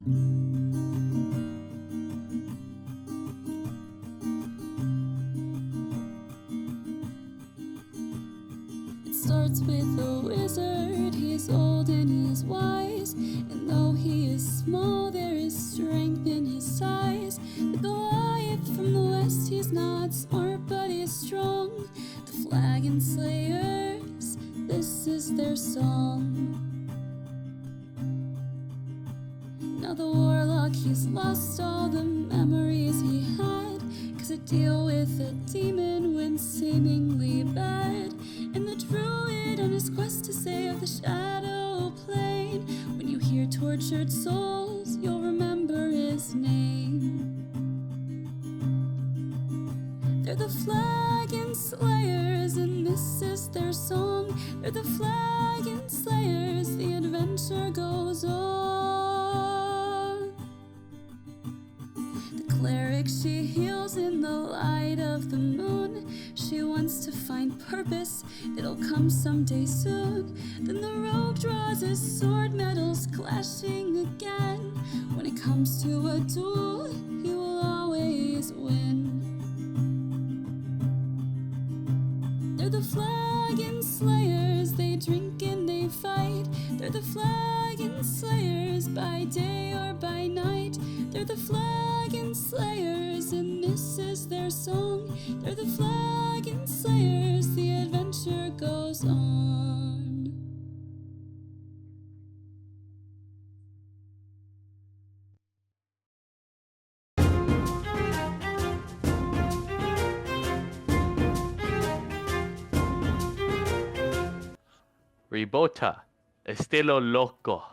It starts with a wizard, he's old and he's wise, and though he is small, there is strength in his size. The Goliath from the west, he's not smart, but he's strong. The Flagon Slayers, this is their song. Now the warlock, he's lost all the memories he had, 'cause to deal with a demon went seemingly bad. And the druid on his quest to save the shadow plane, when you hear tortured souls, you'll remember his name. They're the Flagon Slayers, and this is their song. They're the Flagon Slayers, the adventure goes on. The cleric, she heals in the light of the moon. She wants to find purpose, it'll come someday soon. Then the rogue draws his sword, metals clashing again. When it comes to a duel, he will always win. They're the Flagon Slayers, they drink and they fight. They're the Flagon Slayers, by day or by night. They're the Flagon Slayers, and this is their song. They're the Flagon Slayers, the adventure goes on. Ribota, estilo loco.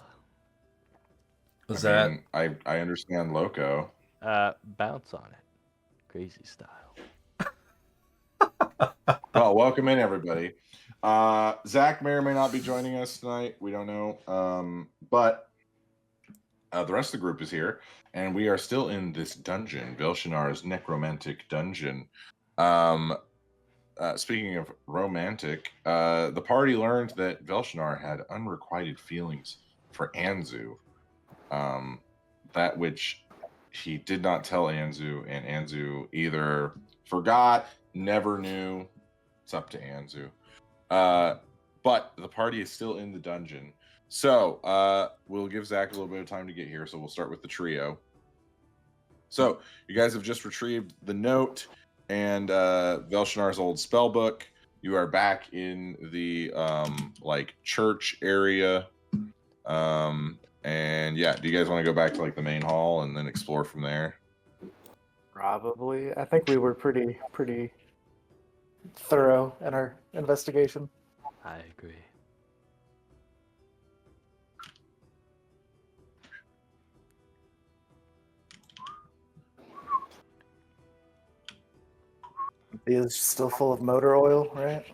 Was I that? mean, I understand loco. Bounce on it. Crazy style. Well, welcome in, everybody. Zach may or may not be joining us tonight. We don't know. But the rest of the group is here, and we are still in this dungeon, Velshinar's necromantic dungeon. Speaking of romantic, the party learned that Velshinar had unrequited feelings for Anzu. That which he did not tell Anzu, and Anzu either forgot, never knew. It's up to Anzu. But the party is still in the dungeon. So we'll give Zach a little bit of time to get here. So we'll start with the trio. So you guys have just retrieved the note and Velshinar's old spell book. You are back in the like church area. And yeah, do you guys want to go back to like the main hall and then explore from there? Probably. I think we were pretty thorough in our investigation. I agree. He is still full of motor oil, right?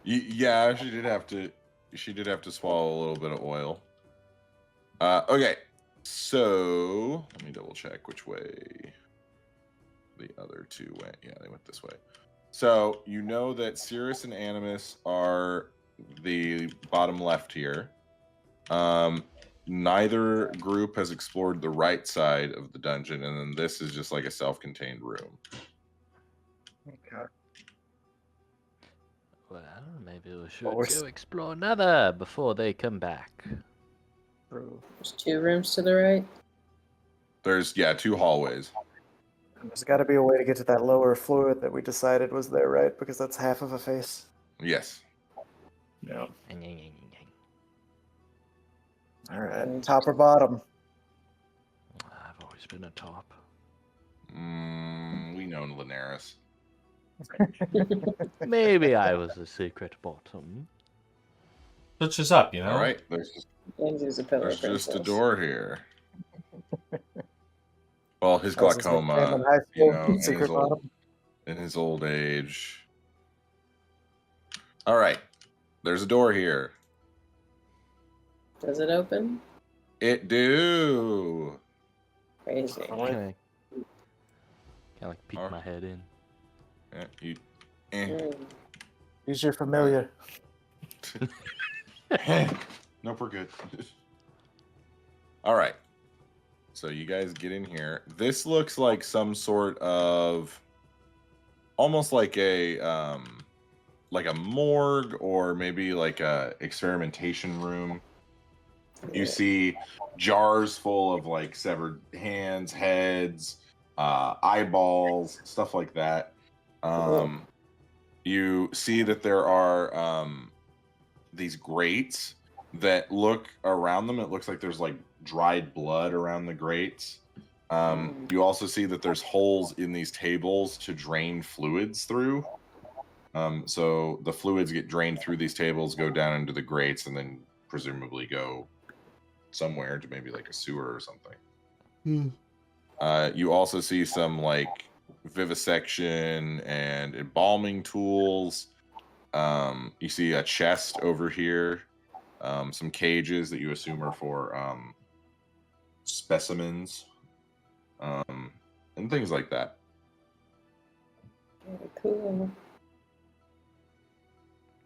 Yeah, she did have to. She did have to swallow a little bit of oil. Okay, so let me double check which way the other two went. Yeah, they went this way. So you know that Cirrus and Animus are the bottom left here. Neither group has explored the right side of the dungeon, and then this is just like a self-contained room. Okay. Well, maybe we should Well, we're go explore another before they come back. There's 2 rooms to the right. There's two hallways. There's got to be a way to get to that lower floor that we decided was there, right? Because that's half of a face. Yes. Yeah. I've All right. Top or bottom? always been a top. We know Linares. Maybe I was a secret bottom. Switch us up, you know. All right, there's Andrew's a pillar just a princess. door here. Well, his How's this glaucoma, in high you school? know, Secret bottom? in his old age. All right, there's a door here. Does it open? It do. Crazy. Can I like peek Alright. my head in? Use your familiar. Nope, we're good. All right. So you guys get in here. This looks like some sort of, almost like a morgue or maybe like a experimentation room. You see jars full of like severed hands, heads, eyeballs, stuff like that. You see that there are these grates that look around them. It looks like there's like dried blood around the grates. You also see that there's holes in these tables to drain fluids through. So the fluids get drained through these tables, go down into the grates, and then presumably go somewhere to maybe like a sewer or something. You also see some like vivisection and embalming tools. You see a chest over here, some cages that you assume are for specimens, and things like that. Very cool.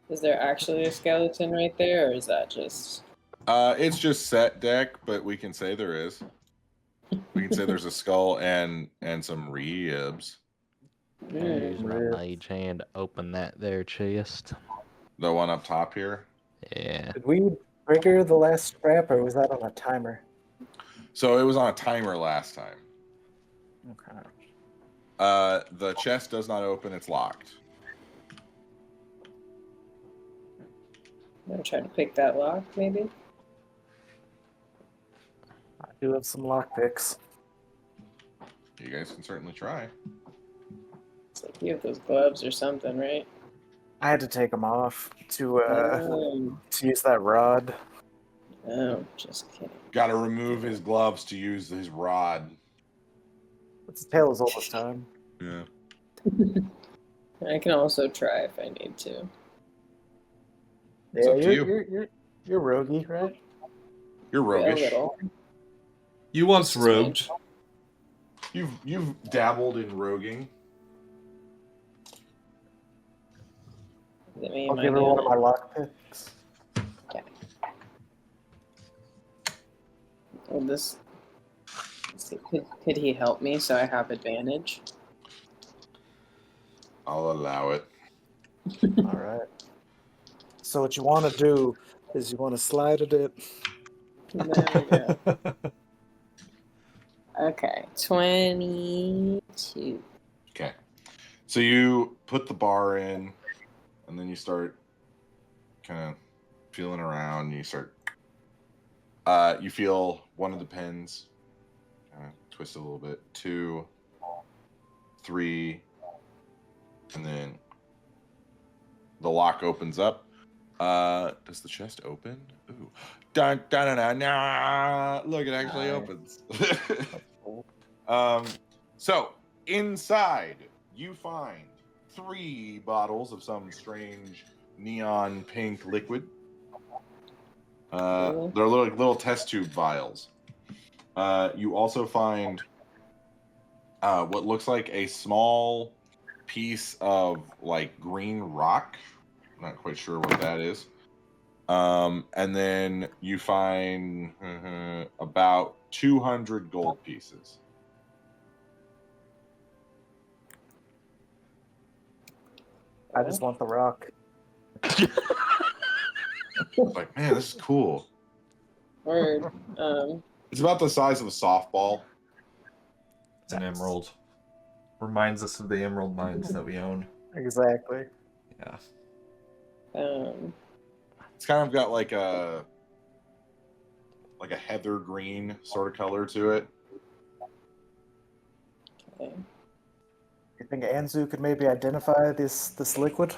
Is there actually a skeleton right there, or is that just... It's just set deck, but we can say there is. We can say there's a skull and some ribs. Can I use my mage hand to open that there chest? The one up top here. Yeah. Did we trigger the last scrap, or was that on a timer? So it was on a timer last time. Okay. The chest does not open, it's locked. I'm gonna try to pick that lock, maybe? I do have some lockpicks. You guys can certainly try. It's like you have those gloves or something, right? I had to take them off to Oh, use that rod. no, just kidding. Gotta remove his gloves to use his rod. It's a tale as old as time. Yeah. I can also try if I need to. It's Yeah, up to you're roguey, right? You're Yeah, a roguish. little. You once rogued. You've dabbled in roguing. Is it me? I'll Am I give her one of doing my it? lockpicks. Well, this... let's see, could he help me so I have advantage? I'll allow it. All right. So what you want to do is you want to slide at it. There we go. Okay, 22. Okay. So you put the bar in, and then you start kind of feeling around. And you start. You feel one of the pins kind of twist a little bit. 2, 3, and then the lock opens up. Does the chest open? Ooh. Dun, dun, dun, dun, nah. Look, it actually opens. So inside you find 3 bottles of some strange neon pink liquid. They're little test tube vials. You also find what looks like a small piece of like green rock. I'm not quite sure what that is. And then you find about 200 gold pieces. I just want the rock. Like, man, this is cool. Word. It's about the size of a softball. It's an emerald. Reminds us of the emerald mines that we own. Exactly. Yeah. It's kind of got like a heather green sort of color to it. Okay. You think Anzu could maybe identify this liquid?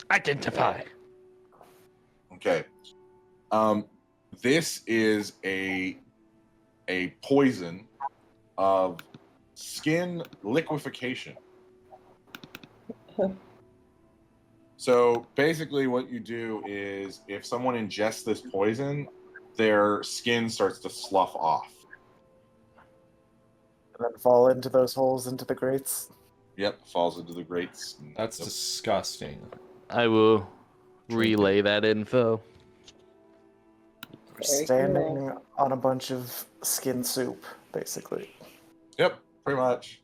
Identify. Okay. This is a poison of skin liquefaction. So basically what you do is if someone ingests this poison, their skin starts to slough off. And then fall into those holes into the grates? Yep, falls into the grates. That's disgusting. I will relay that info. Very standing cool. on a bunch of skin soup, basically. Yep, pretty much.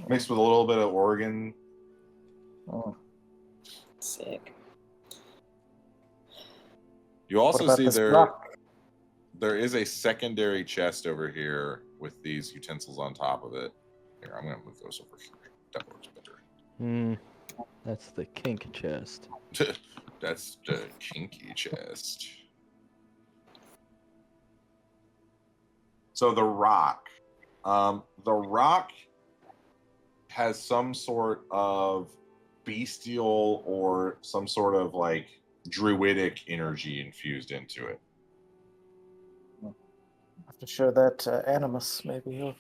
Mixed with a little bit of Oregon. Oh. Sick. You What also about see this there rock? there is a secondary chest over here with these utensils on top of it. Here, I'm gonna move those over here. That works better. That's the kink chest. That's the kinky chest. So the rock has some sort of bestial or some sort of like druidic energy infused into it. I'll have to show that Animus. Maybe he'll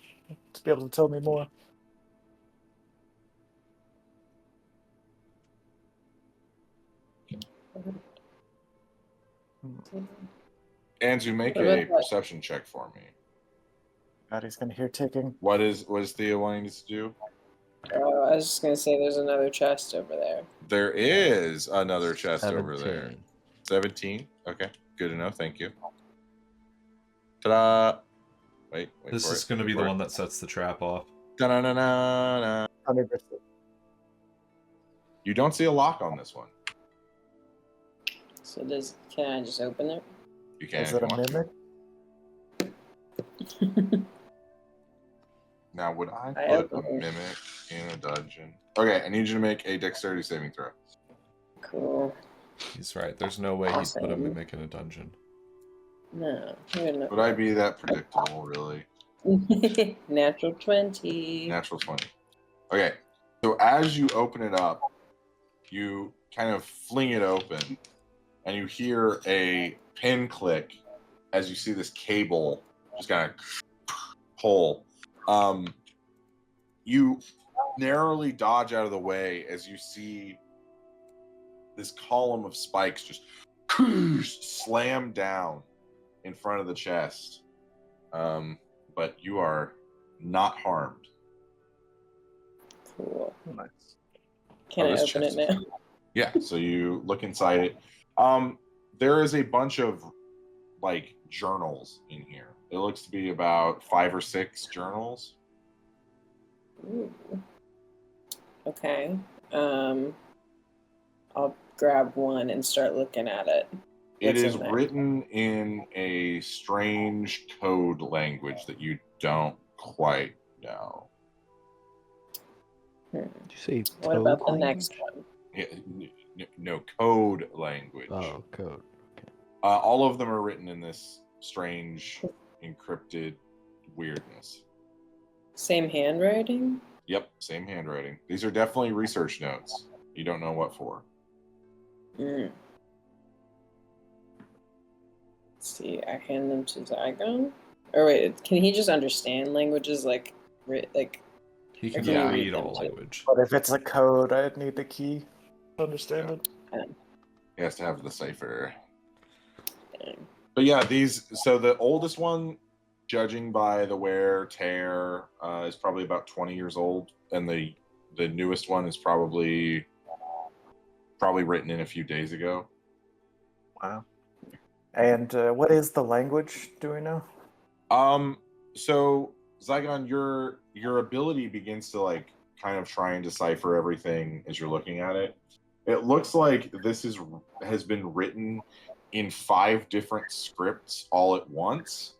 be able to tell me more. Andrew, make What about a that? perception check for me. God, he's gonna hear ticking. What is Theo wanting us to do? I was just gonna say there's another chest over there. There is another chest over there. 17. 17? Okay, good to know. Thank you. Ta-da! Wait This for is it. going to be Wait the for one that sets the trap off. it. Da-na-na-na-na. 100%. You don't see a lock on this one. So can I just open it? You can Is if it you a want to. mimic? Now, would I I put a open it. mimic in a dungeon? Okay, I need you to make a dexterity saving throw. Cool. He's right. There's no way he'd put a Awesome. mimic in a dungeon. No. You're Would I be that predictable, really? not. Natural 20. Natural 20. Okay, so as you open it up, you kind of fling it open, and you hear a pin click as you see this cable just kind of pull. You narrowly dodge out of the way as you see this column of spikes just slam down in front of the chest. But you are not harmed. Cool. Nice. Can I this open it chest is- now? Yeah, so you look inside it. There is a bunch of like journals in here. It looks to be about 5 or 6 journals. Ooh. Okay. I'll grab one and start looking at it. It What's is in there? written in a strange code language that you don't quite know. Did you say What about toad the language? next one? Yeah, no, code language. Oh, code. All of them are written in this strange, encrypted weirdness. Same handwriting? Yep, same handwriting. These are definitely research notes. You don't know what for. Mm. Let's see, I hand them to Zygon? Or wait, can he just understand languages like He can Yeah. read all language. But if it's a code, I'd need the key to understand it. He has to have the cipher. dang. But yeah, so the oldest one, judging by the wear tear, is probably about 20 years old, and the newest one is probably written in a few days ago. Wow. And what is the language? Do we know? So Zygon, your ability begins to like kind of try and decipher everything as you're looking at it. It looks like this has been written in 5 different scripts all at once.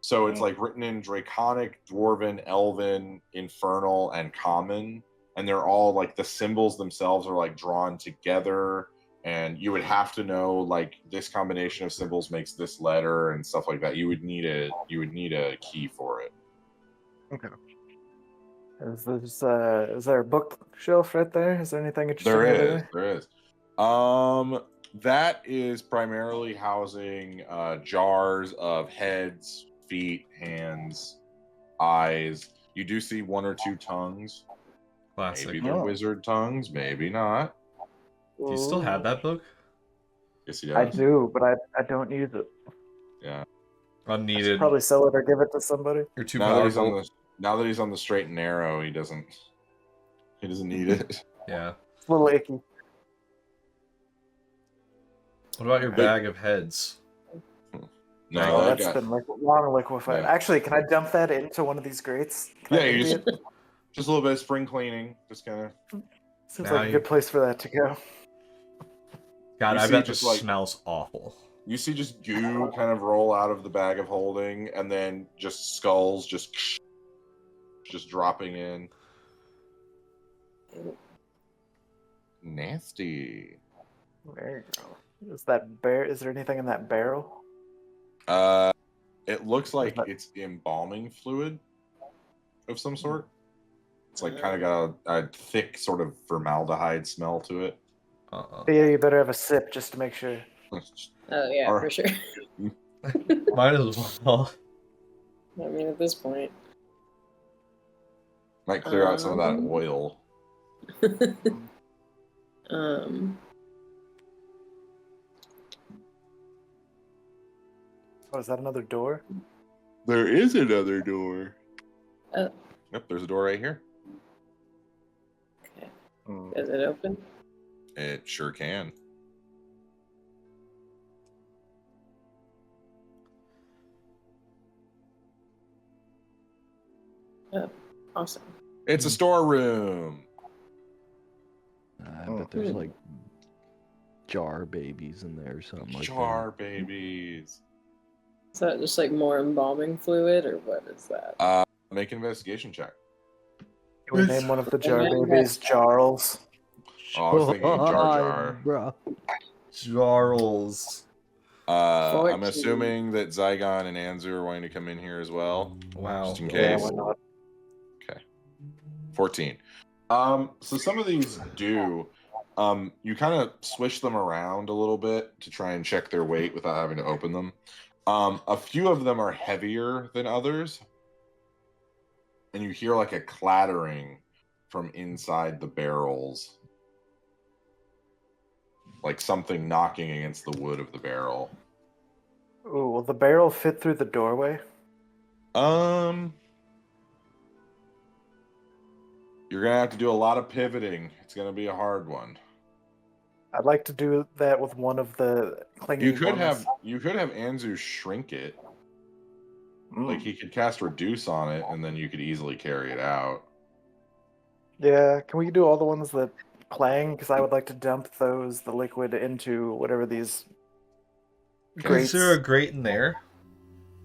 So it's like written in Draconic, Dwarven, Elven, Infernal, and Common, and they're all like the symbols themselves are like drawn together, and you would have to know like this combination of symbols makes this letter and stuff like that. You would need a key for it. Okay. Is there a bookshelf right there? Is there anything interesting There over is. That is primarily housing jars of heads, feet, hands, eyes. You do see 1 or 2 tongues. Classic. Maybe they're Oh. wizard tongues, maybe not. Do you still have that book? Yes, he I does. do, but I don't use it. Yeah. I should Unneeded. probably sell it or give it to somebody. You're too Now that powerful. he's on the straight and narrow, he doesn't need it. Yeah. It's a little icky. What about your bag of heads? No, Oh, that that's guy. been long liquefied. Yeah. Actually, can I dump that into one of these grates? Can I Yeah, you empty just it? a little bit of spring cleaning, just kind of. Seems Now like a good place for that to go. God, You I see bet just this like- smells awful. You see just goo kind of roll out of the bag of holding, and then just skulls just dropping in. Nasty. There you go. Is that bear? Is there anything in that barrel? It looks like it's embalming fluid of some sort. It's like kind of got a thick sort of formaldehyde smell to it. Yeah, you better have a sip just to make sure. Oh yeah, Or- for sure. Might as well. I mean, at this point. Might clear out some of that oil. Oh, is that another door? There is another door. Oh. Yep, there's a door right here. Okay. Hmm. Is it open? It sure can. Oh, awesome. It's a storeroom. I bet there's like jar babies in there or something like Jar babies. Is that just like more embalming fluid, or what is that? Make an investigation check. Can we name one of the jar Yeah. babies Jarls? Oh, I was thinking Jar Jar. Bro. Charles. I'm 14. assuming that Zygon and Anzu are wanting to come in here as well. Wow. Just in Yeah, case. why not? 14. So some of these do. You kind of swish them around a little bit to try and check their weight without having to open them. A few of them are heavier than others. And you hear like a clattering from inside the barrels. Like something knocking against the wood of the barrel. Ooh, will the barrel fit through the doorway? You're gonna have to do a lot of pivoting. It's gonna be a hard one. I'd like to do that with one of the clingy You could ones. have Anzu shrink it. Like he could cast reduce on it, and then you could easily carry it out. Yeah, can we do all the ones that clang? Because I would like to dump the liquid into whatever these grates. Is there a grate in there?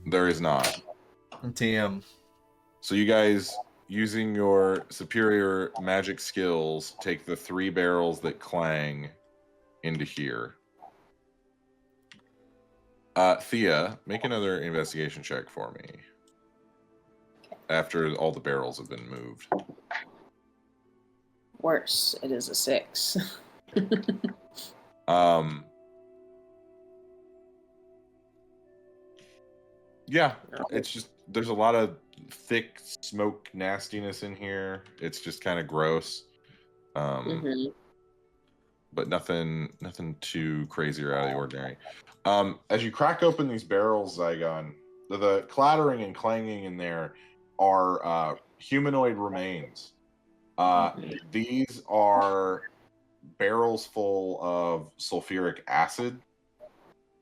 There is not. Damn. So you guys, using your superior magic skills, take the 3 barrels that clang into here. Thea, make another investigation check for me. After all the barrels have been moved. Worse, it is a 6. Yeah, it's just there's a lot of thick smoke nastiness in here. It's just kind of gross. But nothing too crazy or out of the ordinary. As you crack open these barrels, Zygon, the clattering and clanging in there are humanoid remains. These are barrels full of sulfuric acid,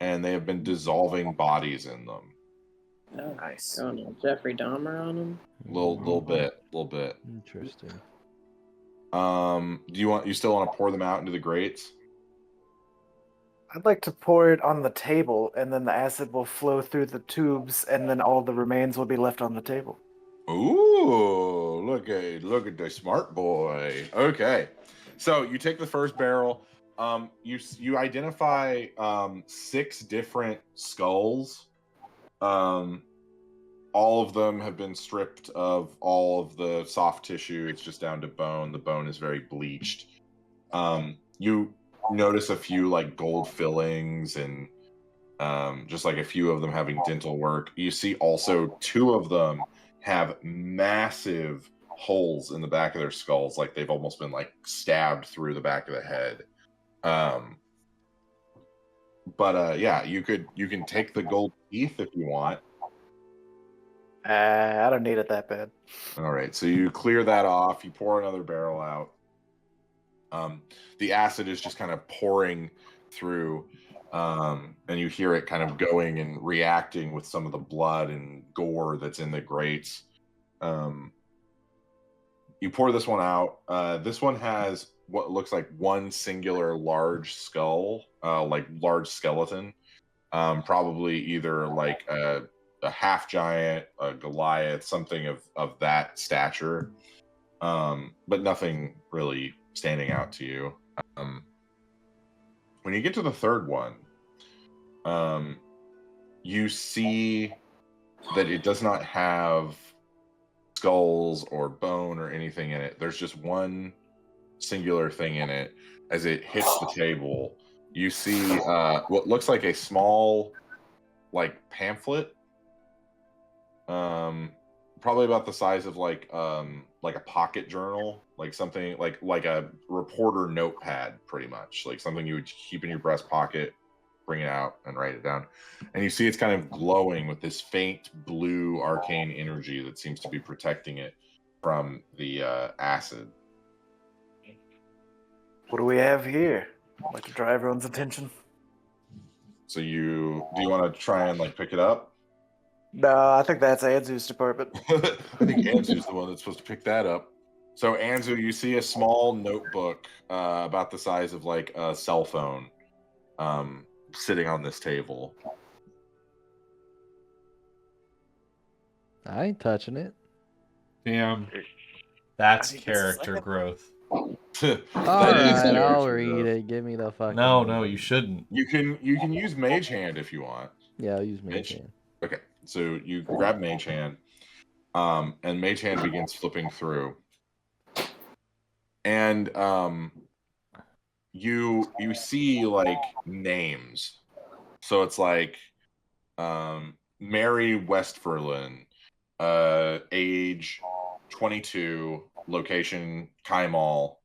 and they have been dissolving bodies in them. Oh, Nice. going all Jeffrey Dahmer on him. Little bit. Interesting. Do you still want to pour them out into the grates? I'd like to pour it on the table, and then the acid will flow through the tubes, and then all the remains will be left on the table. Ooh, look at the smart boy. Okay, so you take the first barrel. You identify 6 different skulls. All of them have been stripped of all of the soft tissue. It's just down to bone. The bone is very bleached. You notice a few like gold fillings and just like a few of them having dental work. You see also 2 of them have massive holes in the back of their skulls, like they've almost been like stabbed through the back of the head. Yeah, you can take the gold teeth if you want. I don't need it that bad. All right, so you clear that off. You pour another barrel out. The acid is just kind of pouring through. And you hear it kind of going and reacting with some of the blood and gore that's in the grates. You pour this one out. This one has what looks like one singular large skull, like large skeleton. Probably either like a half giant, a Goliath, something of that stature. But nothing really standing out to you. When you get to the third one, you see that it does not have skulls or bone or anything in it. There's just one singular thing in it. As it hits the table, you see what looks like a small, like, pamphlet, probably about the size of like a pocket journal, like something like a reporter notepad, pretty much, like something you would keep in your breast pocket, bring it out and write it down. And you see it's kind of glowing with this faint blue arcane energy that seems to be protecting it from the acid. What do we have here? I'd like to draw everyone's attention. So do you want to try and like pick it up? No, I think that's Anzu's department. I think Anzu's the one that's supposed to pick that up. So Anzu, you see a small notebook about the size of like a cell phone sitting on this table. I ain't touching it. Damn. That's I think this is character like a- growth. All That is right, I'll character read growth. it. Give me the fucking. No, you shouldn't. You can use Mage Hand if you want. Yeah, I'll use Mage. Mage Hand. Okay, so you grab Mage Hand, and Mage Hand begins flipping through, and you see like names. So it's like Mary Westfurlin, age 22, location Kaimal,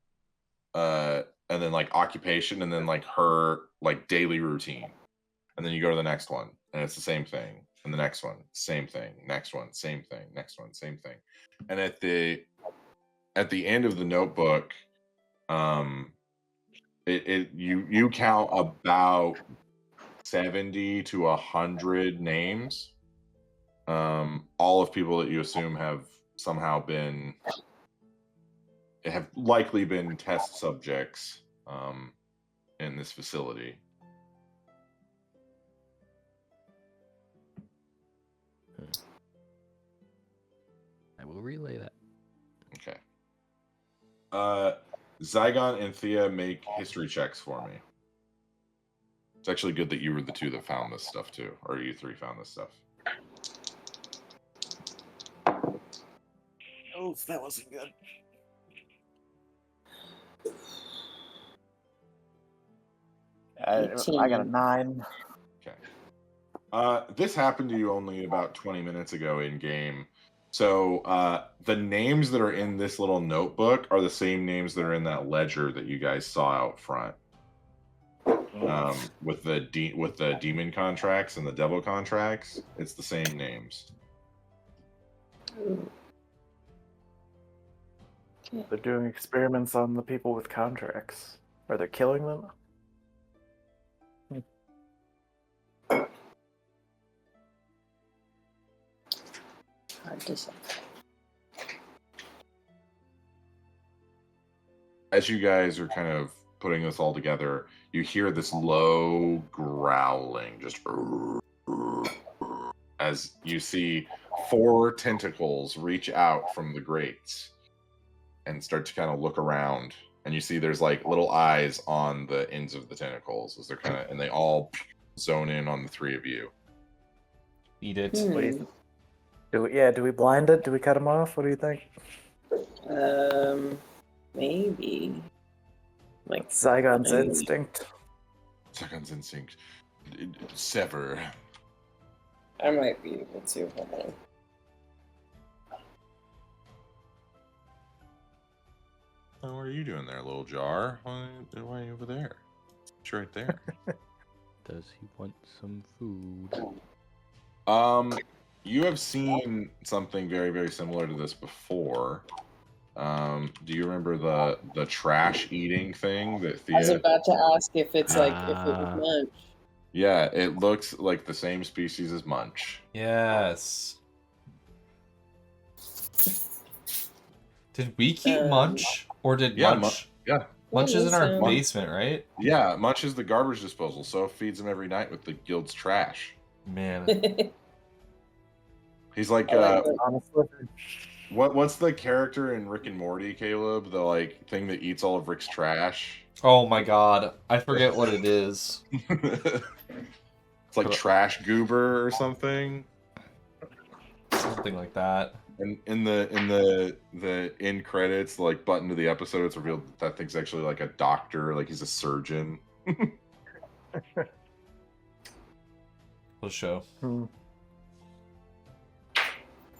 and then like occupation, and then like her like daily routine, and then you go to the next one, and it's the same thing. And the next one, same thing. Next one, same thing. Next one, same thing. And at the end of the notebook, you count about 70 to 100 names, all of people that you assume have somehow have likely been test subjects in this facility. I will relay that. Okay. Zygon and Thea make history checks for me. It's actually good that you were the two that found this stuff too, or you three found this stuff. Oh, that wasn't good. I got a 9. Okay. This happened to you only about 20 minutes ago in game. So the names that are in this little notebook are the same names that are in that ledger that you guys saw out front. With the demon contracts and the devil contracts, it's the same names. They're doing experiments on the people with contracts. Are they killing them? Hard to say. As you guys are kind of putting this all together, you hear this low growling, just as you see 4 tentacles reach out from the grates and start to kind of look around. And you see there's like little eyes on the ends of the tentacles as they're kind of, and they all zone in on the 3 of you. Eat it. Wait. Do we blind it? Do we cut him off? What do you think? Maybe. Like Zygon's maybe. instinct. Second's instinct. Sever. I might be able to. Hold on. Oh, what are you doing there, little jar? Why are you over there? It's right there. Does he want some food? You have seen something very, very similar to this before. Do you remember the trash eating thing that I was Thea? about to ask if it's like if it was lunch. Yeah, it looks like the same species as Munch. Yes. Did we keep Munch? Or did Yeah, Munch? yeah. Munch is in our sounds- basement, right? Yeah, Munch is the garbage disposal, so feeds him every night with the guild's trash. Man. He's like, I like that. Honestly, what's the character in Rick and Morty, Caleb? The like thing that eats all of Rick's trash. Oh my god. I forget what it is. It's like Trash Goober or something. Something like that. And in the end credits, like button to the episode, it's revealed that thing's actually like a doctor, like he's a surgeon. We'll show.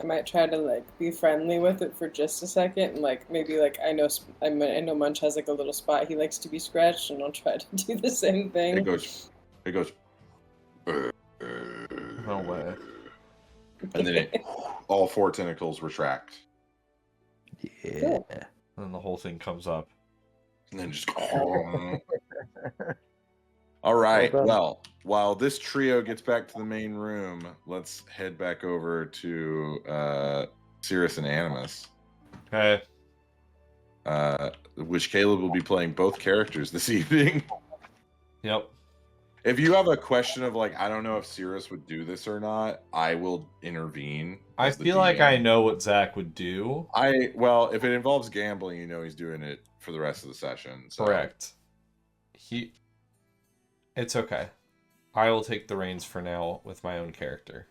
I might try to like be friendly with it for just a second, and like maybe like I know Munch has like a little spot he likes to be scratched, and I'll try to do the same thing. It goes. No way. And then all 4 tentacles retract, Yeah. And then the whole thing comes up. and then just. All right. Well done. Well, while this trio gets back to the main room, let's head back over to Cirrus and Animus, Okay. which Caleb will be playing both characters this evening. Yep. If you have a question of like, I don't know if Cirrus would do this or not, I will intervene. I as the feel like DM. I know what Zach would do. Well, if it involves gambling, you know he's doing it for the rest of the session. So. Correct. It's okay. I will take the reins for now with my own character.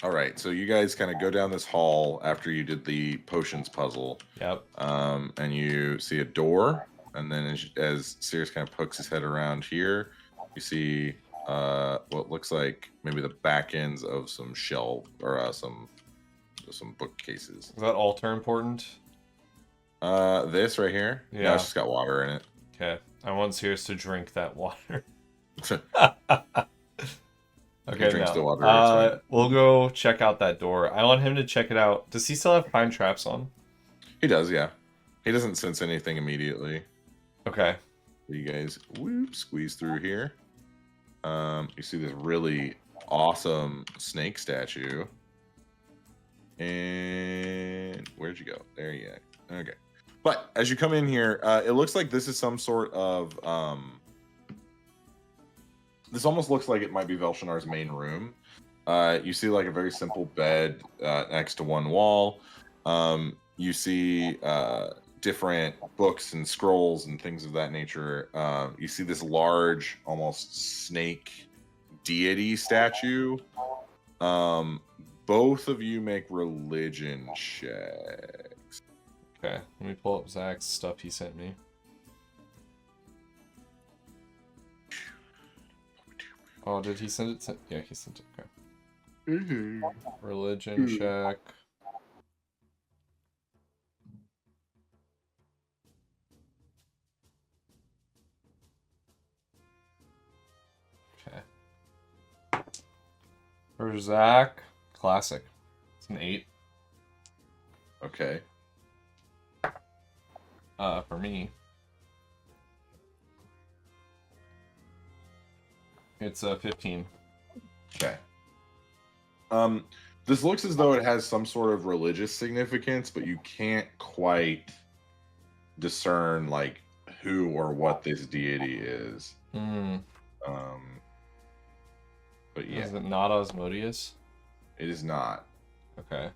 All right, so you guys kind of go down this hall after you did the potions puzzle, Yep. and you see a door, and then as Cirrus kind of pokes his head around here, you see what looks like maybe the back ends of some shelf or some bookcases. Is that altar important? This right here, no, Yeah. it's just got water in it. Okay. I want Sirius to drink that water. He Okay, drinks the no. water, it's fine. We'll go check out that door. I want him to check it out. Does he still have pine traps on? He does, yeah. He doesn't sense anything immediately. Okay. You guys squeeze through here. You see this really awesome snake statue. And where'd you go? There you go. Okay. But as you come in here, it looks like this is some sort of this almost looks like it might be Velshinar's main room. You see like a very simple bed next to one wall. You see different books and scrolls and things of that nature. You see this large, almost snake deity statue. Both of you make religion checks. Okay. Let me pull up Zach's stuff he sent me. Oh, did he send it? Yeah, he sent it. Okay. Religion check. Okay. For Zach, classic. It's an 8. Okay. For me, it's 15. Okay. This looks as though it has some sort of religious significance, but you can't quite discern like who or what this deity is. Hmm. But yeah, Is it not Osmodius? it is not. Okay.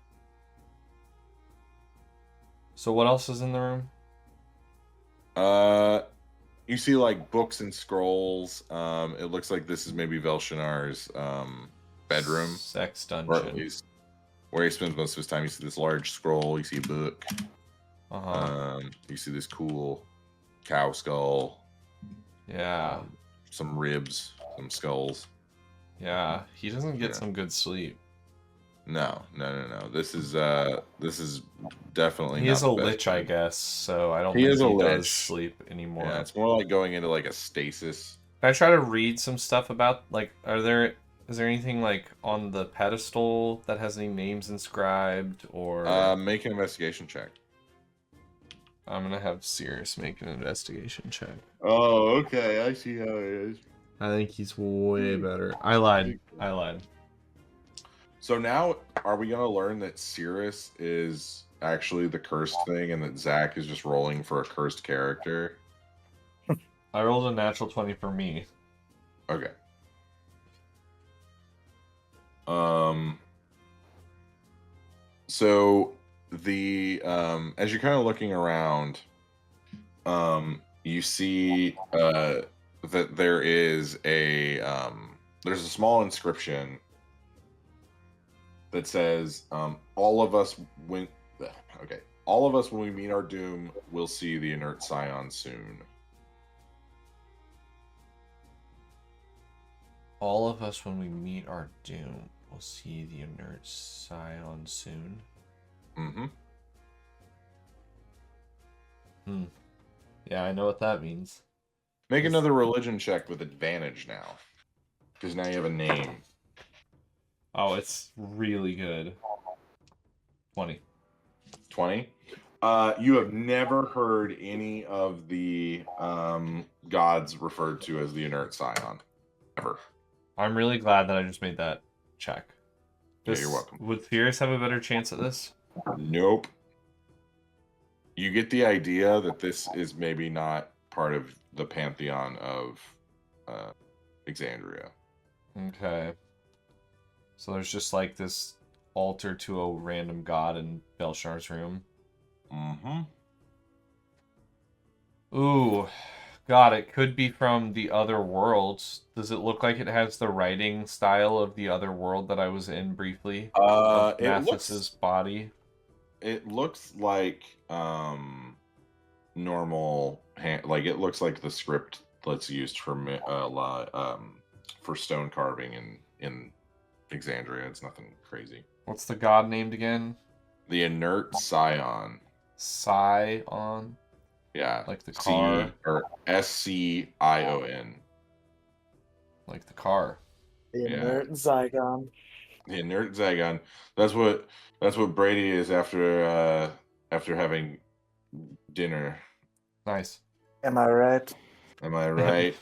So what else is in the room? You see like books and scrolls. It looks like this is maybe Velshinar's bedroom, Sex or at dungeon. least where he spends most of his time. You see this large scroll. You see a book. Uh-huh. You see this cool cow skull. Yeah. Some ribs, some skulls. Yeah. He doesn't get Yeah. some good sleep. No. This is definitely. He not is a the best lich, I sleep. guess, so I don't He think is a he does lich. sleep anymore. Yeah, it's more like going into like a stasis. Can I try to read some stuff about, like, is there anything, like, on the pedestal that has any names inscribed, or... Make an investigation check. I'm gonna have Sirius make an investigation check. Oh, okay. I see how it is. I think he's way better. I lied. So now, are we going to learn that Cirrus is actually the cursed thing and that Zach is just rolling for a cursed character? I rolled a natural 20 for me. Okay. So the as you're kind of looking around, you see that there is there's a small inscription that says all of us when we meet our doom will see the inert scion soon. All of us, when we meet our doom, will see the inert scion soon. Mm-hmm. Yeah, I know what that means. Make another religion check with advantage now, because now you have a name. Oh, it's really good. 20. 20. You have never heard any of the gods referred to as the inert scion, ever. I'm really glad that I just made that check. Yeah, you're welcome. Would Furious have a better chance at this? Nope. You get the idea that this is maybe not part of the pantheon of Exandria. Okay. So there's just like this altar to a random god in Velshinar's room. Mm-hmm. Ooh. God, it could be from the other worlds. Does it look like it has the writing style of the other world that I was in briefly? Mathis's body. It looks like normal like it looks like the script that's used for stone carving in Exandria. It's nothing crazy. What's the god named again? The inert scion. Scion? Yeah. Like the car? Or Scion. Like the car. The inert zygon. The inert zygon. That's what Brady is after having dinner. Nice. Am I right? Am I right?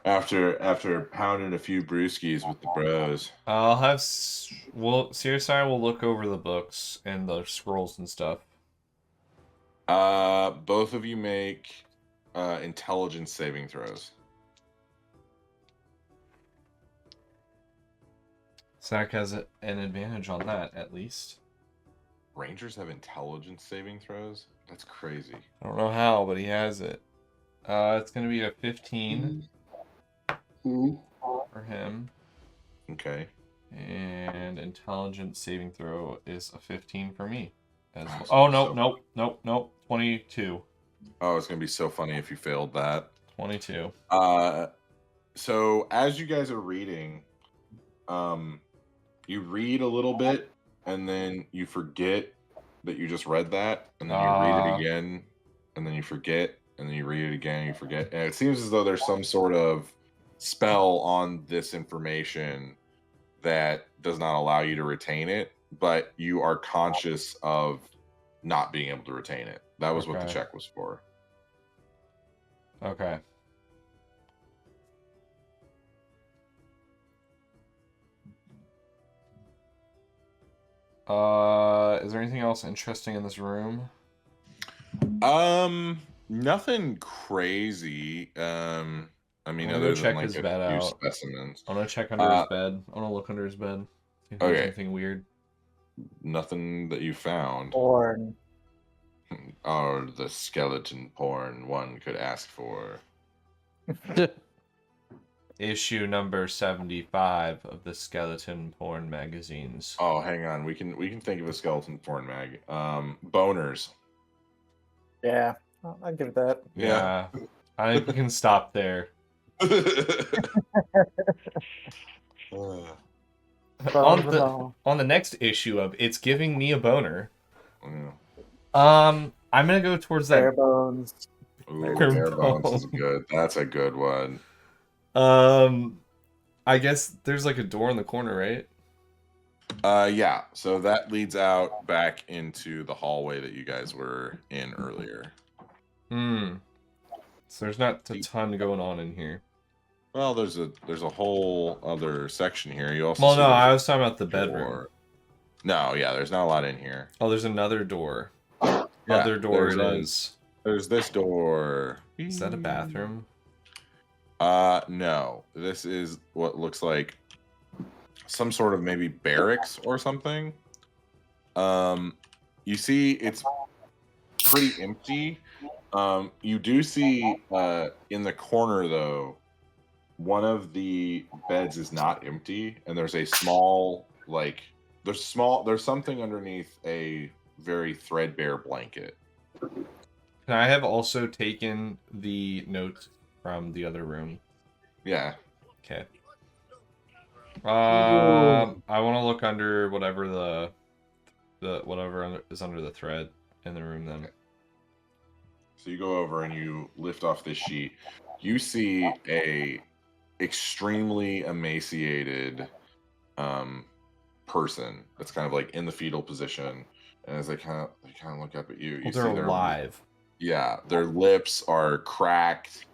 after pounding a few brewskis with the bros. I'll have Sirius and I will look over the books and the scrolls and stuff. Both of you make intelligence saving throws. Zach has an advantage on that, at least. Rangers have intelligence saving throws? That's crazy. I don't know how, but he has it. It's going to be a 15 for him. Okay. And intelligence saving throw is a 15 for me. Oh, nope. 22. Oh, it's going to be so funny if you failed that. 22. So as you guys are reading, you read a little bit, and then you forget that you just read that, and then you read it again, and then you forget, and then you read it again, and you forget. And it seems as though there's some sort of spell on this information that does not allow you to retain it, but you are conscious of not being able to retain it. That was what the check was for. Okay. Is there anything else interesting in this room? Nothing crazy. I mean, other than check like his a bed few out. specimens. I'm gonna check under his bed. I'm gonna look under his bed. See if there's anything weird. Nothing that you found. Porn. Or the skeleton porn one could ask for. Issue number 75 of the skeleton porn magazines. Oh, hang on. We can think of a skeleton porn mag. Boners. Yeah, I'll give it that. Yeah. I think we can stop there. On the next issue of It's Giving Me a Boner. Yeah. I'm gonna go towards that. Bare bones. Ooh, bare bones is good. That's a good one. I guess there's like a door in the corner, right? Yeah. So that leads out back into the hallway that you guys were in earlier. So there's not a ton going on in here. Well, there's a whole other section here. You also Well, see no, there's I a was talking about the bedroom. door. No, yeah, there's not a lot in here. Oh, there's another door. Yeah, Other door it there's, is. There's this door. Is that a bathroom? No. This is what looks like some sort of maybe barracks or something. You see it's pretty empty. You do see in the corner though, one of the beds is not empty, and there's a small there's something underneath a very threadbare blanket. Can I have also taken the notes from the other room? Yeah. Okay. I want to look under whatever whatever is under the thread in the room then. So you go over and you lift off this sheet. You see a extremely emaciated person that's kind of like in the fetal position, and as they kind of look up at you, you see they're alive. Yeah, their lips are cracked.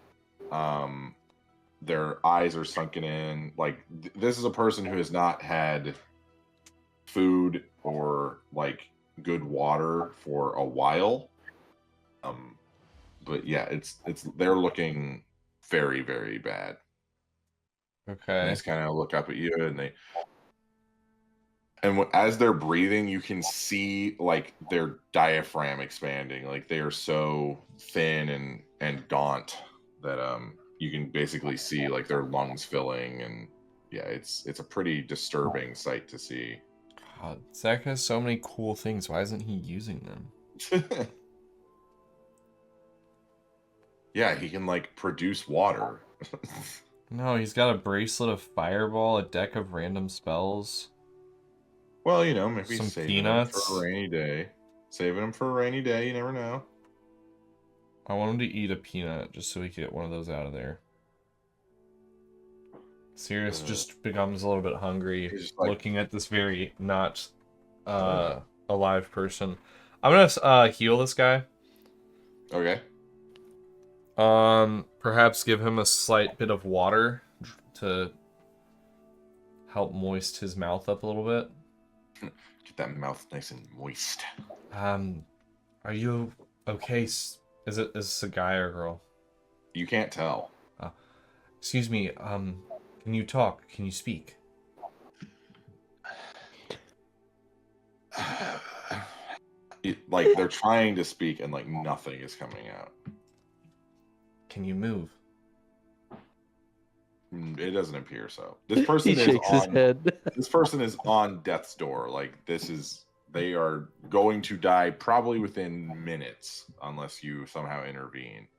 Their eyes are sunken in. Like this is a person who has not had food or like good water for a while. But yeah, it's they're looking very, very bad. Okay. And they just kind of look up at you, and as they're breathing, you can see like their diaphragm expanding. Like they are so thin and gaunt that you can basically see like their lungs filling, and yeah, it's a pretty disturbing sight to see. God, Zach has so many cool things. Why isn't he using them? Yeah, he can like produce water. No, he's got a bracelet of fireball, a deck of random spells. Well, you know, maybe some saving peanuts them for a rainy day. Saving them for a rainy day, you never know. I want him to eat a peanut just so he can get one of those out of there. Sirius just becomes a little bit hungry like, looking at this very not alive person. I'm gonna heal this guy. Okay. Perhaps give him a slight bit of water to help moist his mouth up a little bit. Get that mouth nice and moist. Are you okay? Is this a guy or a girl? You can't tell. Excuse me, can you talk? Can you speak? Like they're trying to speak and like nothing is coming out. Can you move? It doesn't appear so. This person He shakes his head. This person is on death's door. Like they are going to die probably within minutes unless you somehow intervene.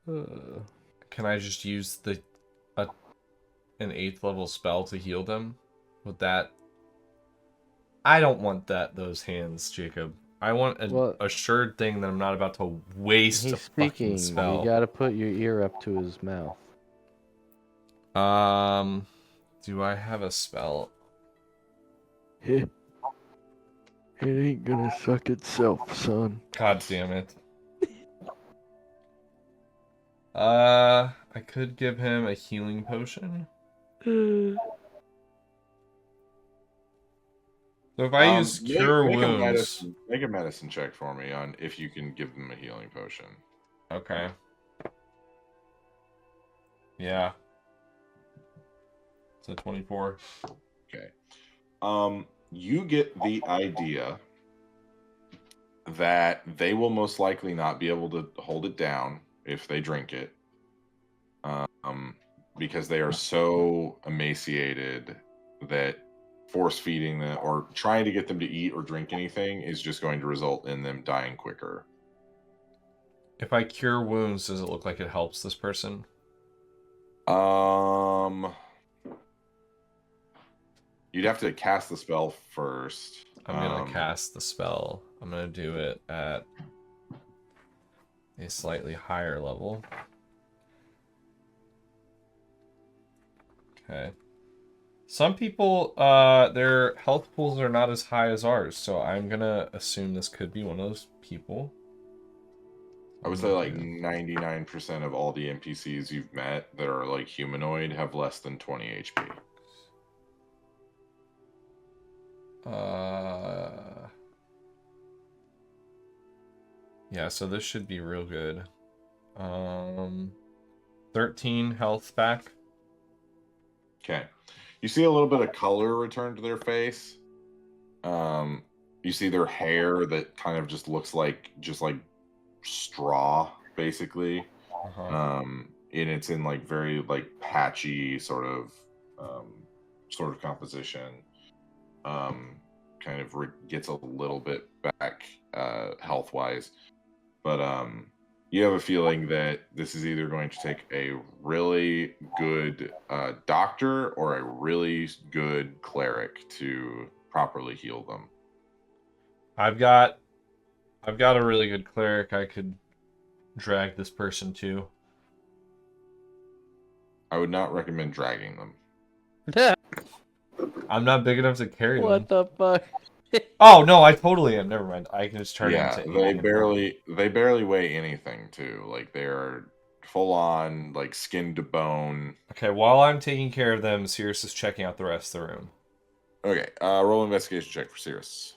Can I just use an 8th level spell to heal them? Would that? I don't want those hands, Jacob. I want an assured thing that I'm not about to waste a fucking spell. You gotta put your ear up to his mouth. Do I have a spell? It ain't gonna suck itself, son. God damn it. I could give him a healing potion. So if I use Cure Wounds... Make a medicine check for me on if you can give them a healing potion. Okay. Yeah. It's a 24. Okay. You get the idea that they will most likely not be able to hold it down if they drink it. Because they are so emaciated that force feeding them or trying to get them to eat or drink anything is just going to result in them dying quicker. If I cure wounds, does it look like it helps this person? You'd have to cast the spell first. I'm gonna cast the spell. I'm gonna do it at a slightly higher level. Okay. Some people, their health pools are not as high as ours, so I'm gonna assume this could be one of those people. I would say like 99% of all the NPCs you've met that are like humanoid have less than 20 HP. Yeah, so this should be real good. 13 health back. Okay. You see a little bit of color return to their face. You see their hair that kind of just looks like straw, basically. And it's in like very like patchy sort of composition. Kind of gets a little bit back health wise, but you have a feeling that this is either going to take a really good doctor or a really good cleric to properly heal them. I've got a really good cleric I could drag this person to. I would not recommend dragging them. I'm not big enough to carry them. What the fuck? Oh no, I totally am. Never mind. I can just turn into. They barely weigh anything too. Like they're full on like skin to bone. Okay, while I'm taking care of them, Cirrus is checking out the rest of the room. Okay, roll investigation check for Cirrus.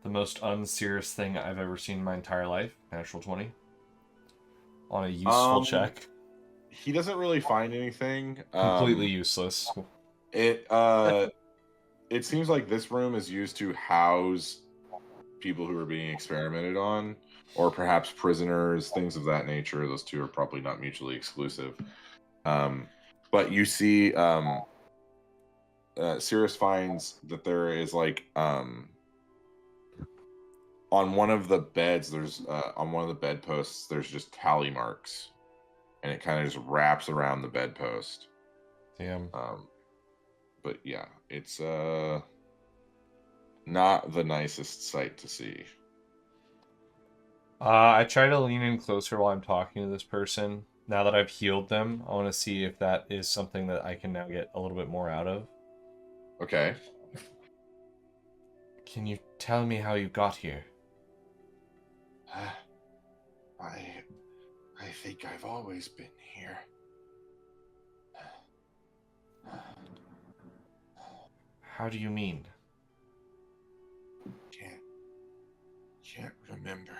The most un-Cirrus thing I've ever seen in my entire life. Natural 20. On a useful check. He doesn't really find anything. Completely useless. It seems like this room is used to house people who are being experimented on, or perhaps prisoners, things of that nature. Those two are probably not mutually exclusive. But you see, Cirrus finds that there is like on one of the beds, there's on one of the bedposts, there's just tally marks, and it kind of just wraps around the bedpost. Damn. But yeah, it's not the nicest sight to see. I try to lean in closer while I'm talking to this person. Now that I've healed them, I want to see if that is something that I can now get a little bit more out of. Okay. Can you tell me how you got here? I think I've always been here. How do you mean? Can't remember.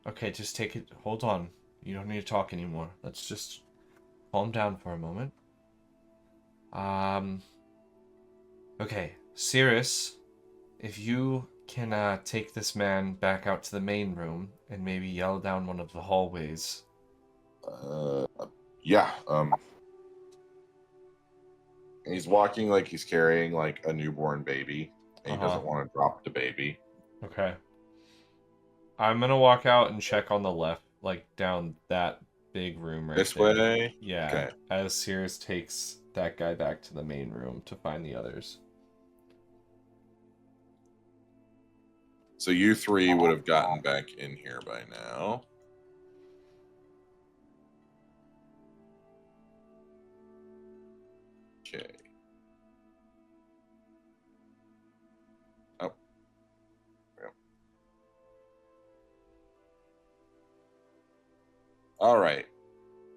Okay, just take it. Hold on. You don't need to talk anymore. Let's just calm down for a moment. Okay, Cirrus, if you can take this man back out to the main room and maybe yell down one of the hallways. Yeah. He's walking like he's carrying like a newborn baby, and he doesn't want to drop the baby. Okay. I'm gonna walk out and check on the left, like down that big room right This there. way? Yeah. Okay. As Cirrus takes that guy back to the main room to find the others. So you three would have gotten back in here by now. Okay. Oh. Yep. All right.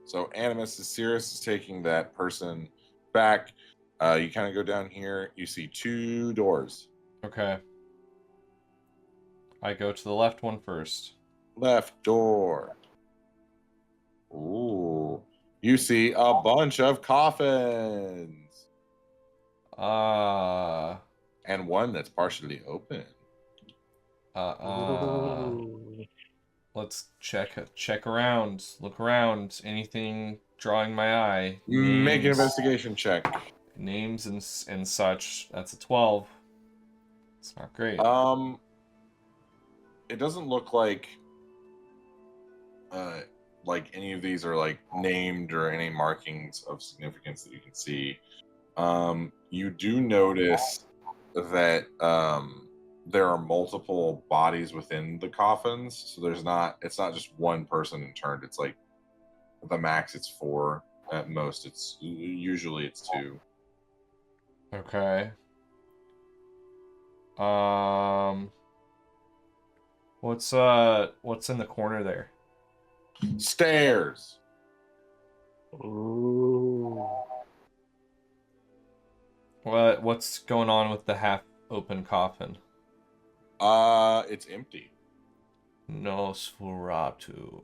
So Animus is Cirrus is taking that person back. You kind of go down here. You see two doors. Okay. I go to the left one first. Left door. Ooh. You see a bunch of coffins. And one that's partially open. Let's check around. Look around. Anything drawing my eye? Make an investigation check. Names and such. That's a 12. It's not great. It doesn't look like any of these are like named or any markings of significance that you can see. You do notice that there are multiple bodies within the coffins, so it's not just one person in turn. It's like the max it's 4, at most it's usually 2. Okay. What's in the corner there? Stairs. Ooh. What's going on with the half-open coffin? It's empty. Nosferatu.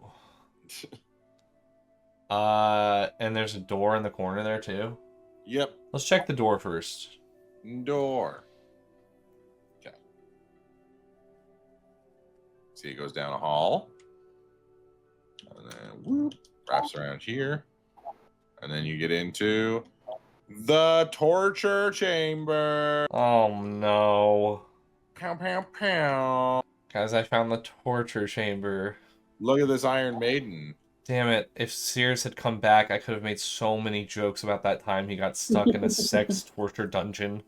And there's a door in the corner there too. Yep. Let's check the door first. Door. Okay. See, it goes down a hall. And then whoop, wraps around here. And then you get into the torture chamber. Oh no. Pow, pow, pow. Guys, I found the torture chamber. Look at this Iron Maiden. Damn it. If Sears had come back, I could have made so many jokes about that time he got stuck in a sex torture dungeon.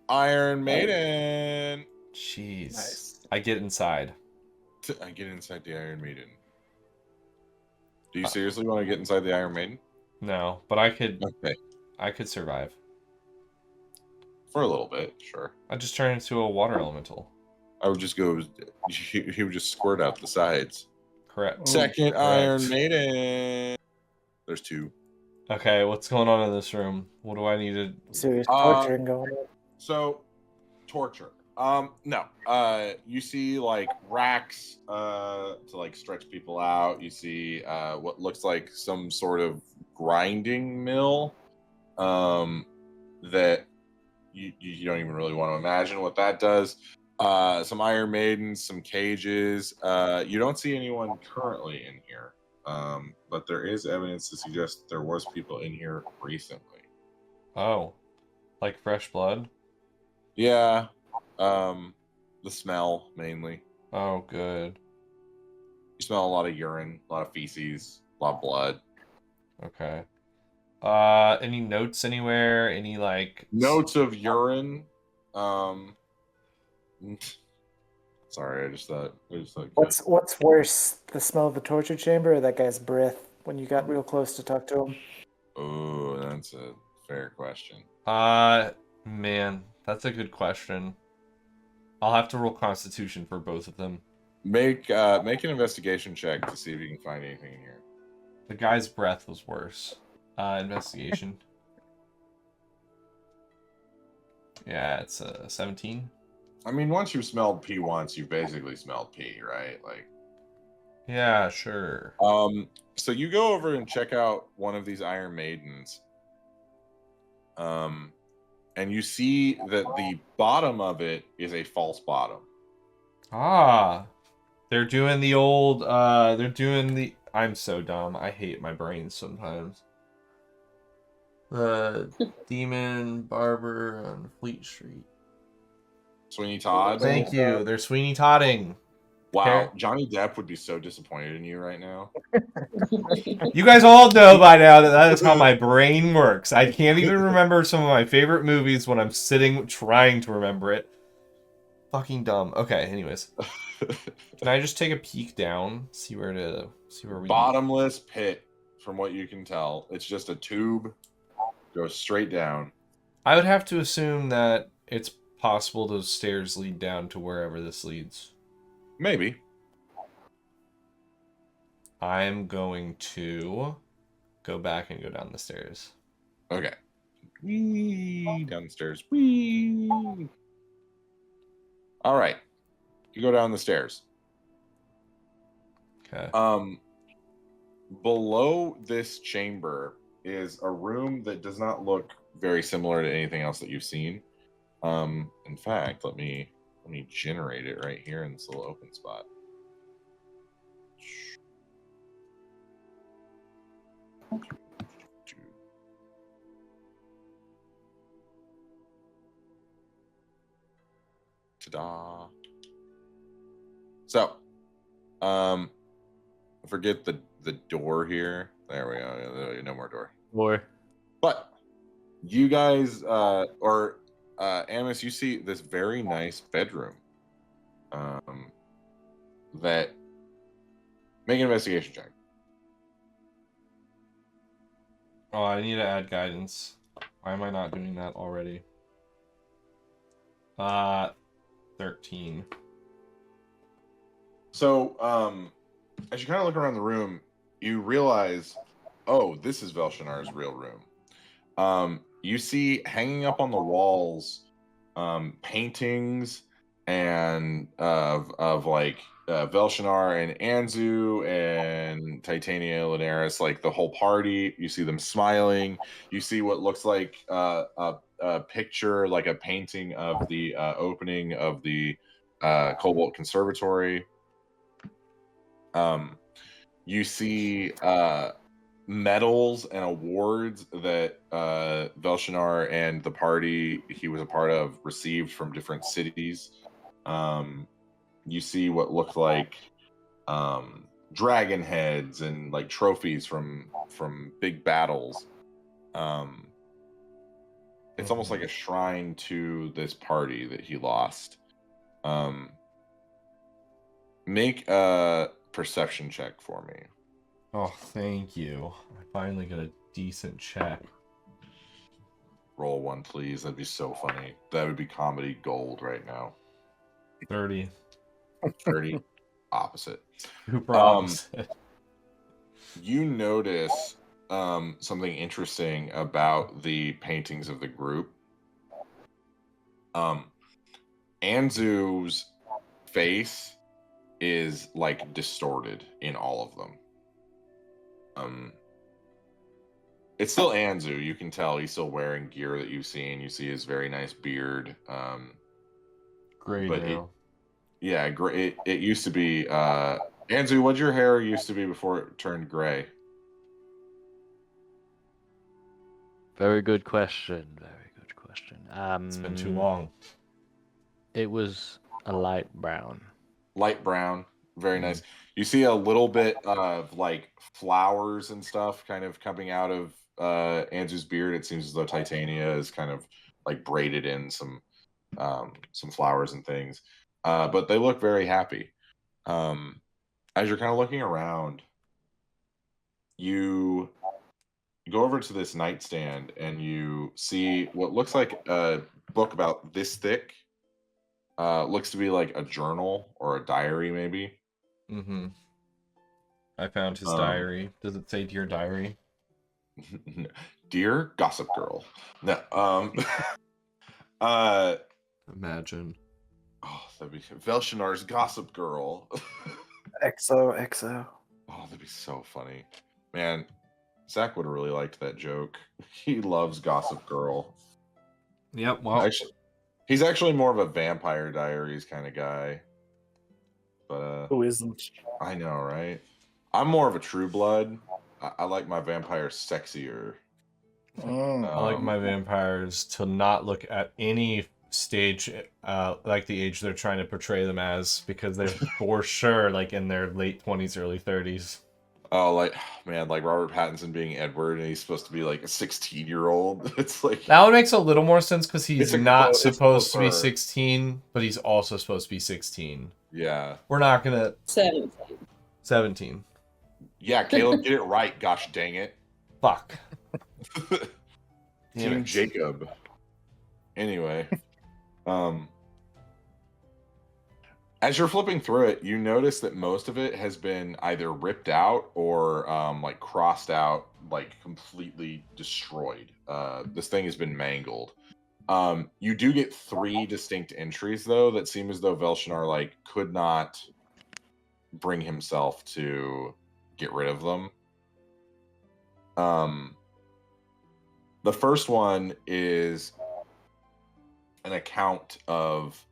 Iron Maiden. Jeez. Nice. I get inside. I get inside the Iron Maiden. Do you seriously want to get inside the Iron Maiden? No, but I could Okay. survive. For a little bit, sure. I just turn into a water elemental. I would just go. He would just squirt out the sides. Correct. Second correct. Iron Maiden. There's two. Okay, what's going on in this room? What do I need to... Serious torturing going on. So, torture. No. You see like racks to like stretch people out. You see what looks like some sort of grinding mill. That you don't even really want to imagine what that does. Some Iron Maidens, some cages. You don't see anyone currently in here. But there is evidence to suggest there was people in here recently. Oh. Like fresh blood? Yeah. The smell mainly. Oh, good. You smell a lot of urine, a lot of feces, a lot of blood. Okay. Any notes anywhere? Any, like... Notes of urine. Sorry, I just thought. What's worse, the smell of the torture chamber or that guy's breath when you got real close to talk to him? Oh, that's a fair question. Man, that's a good question. I'll have to roll Constitution for both of them. Make an investigation check to see if you can find anything in here. The guy's breath was worse. Investigation. Yeah, it's 17. I mean, once you've smelled pee once, you've basically smelled pee, right? Like, Yeah, sure. so you go over and check out one of these Iron Maidens. And you see that the bottom of it is a false bottom. Ah, they're doing the old, they're doing the... I'm so dumb. I hate my brain sometimes. The Demon Barber on Fleet Street. Sweeney Todd. Thank you. They're Sweeney Todding. Wow, Johnny Depp would be so disappointed in you right now. You guys all know by now that that is how my brain works. I can't even remember some of my favorite movies when I'm sitting trying to remember it. Fucking dumb. Okay, anyways. Can I just take a peek down? See where we... Bottomless pit, from what you can tell. It's just a tube. Goes straight down. I would have to assume that it's possible those stairs lead down to wherever this leads. Maybe. I'm going to go back and go down the stairs. Okay. Whee, down the stairs. Whee. All right. You go down the stairs. Okay. Below this chamber is a room that does not look very similar to anything else that you've seen. In fact, let me generate it right here in this little open spot. Ta-da! So, forget the door here. There we go. No more door. Or But you guys, Amos, you see this very nice bedroom. That make an investigation check. Oh, I need to add guidance. Why am I not doing that already? 13. So, as you kind of look around the room, you realize, oh, this is Velshinar's real room. You see hanging up on the walls paintings and of like Velshinar and Anzu and Titania Linares, like the whole party. You see them smiling. You see what looks like a picture, like a painting of the opening of the Cobalt Conservatory. You see medals and awards that Velshinar and the party he was a part of received from different cities. You see what looked like dragon heads and like trophies from big battles. It's almost like a shrine to this party that he lost. Make a perception check for me. Oh, thank you. I finally got a decent check. Roll one, please. That'd be so funny. That would be comedy gold right now. 30. 30. Opposite. Super opposite. You notice something interesting about the paintings of the group. Anzu's face is like distorted in all of them. It's still Anzu. You can tell he's still wearing gear that you've seen. You see his very nice beard. Gray but now. It used to be Anzu, what'd your hair used to be before it turned gray? Very good question. Very good question. It's been too long. It was a light brown. Light brown. Very nice. You see a little bit of like flowers and stuff kind of coming out of Anzu's beard. It seems as though Titania is kind of like braided in some flowers and things. But they look very happy. As you're kind of looking around, you go over to this nightstand and you see what looks like a book about this thick. Looks to be like a journal or a diary, maybe. Mm-hmm. I found his diary. Does it say Dear Diary? Dear Gossip Girl. No. Imagine. Oh, that'd be Velshinar's Gossip Girl. XOXO. Oh, that'd be so funny. Man, Zach would have really liked that joke. He loves Gossip Girl. Yep, well. He's actually more of a Vampire Diaries kind of guy. But Who isn't? I know, right? I'm more of a True Blood. I like my vampires sexier. I like my vampires to not look at any stage like the age they're trying to portray them as, because they're for sure like in their late 20s, early 30s. Oh, like, man, like Robert Pattinson being Edward and he's supposed to be like a 16-year-old. It's like... That one makes a little more sense because he's not supposed to be closer. 16, but he's also supposed to be 16. Yeah. We're not gonna... 17. Yeah, Caleb, get it right, gosh dang it. Fuck. Team Jacob. Anyway. As you're flipping through it, you notice that most of it has been either ripped out or like crossed out, like completely destroyed. This thing has been mangled. You do get 3 distinct entries though that seem as though Velshinar like could not bring himself to get rid of them. The first one is an account of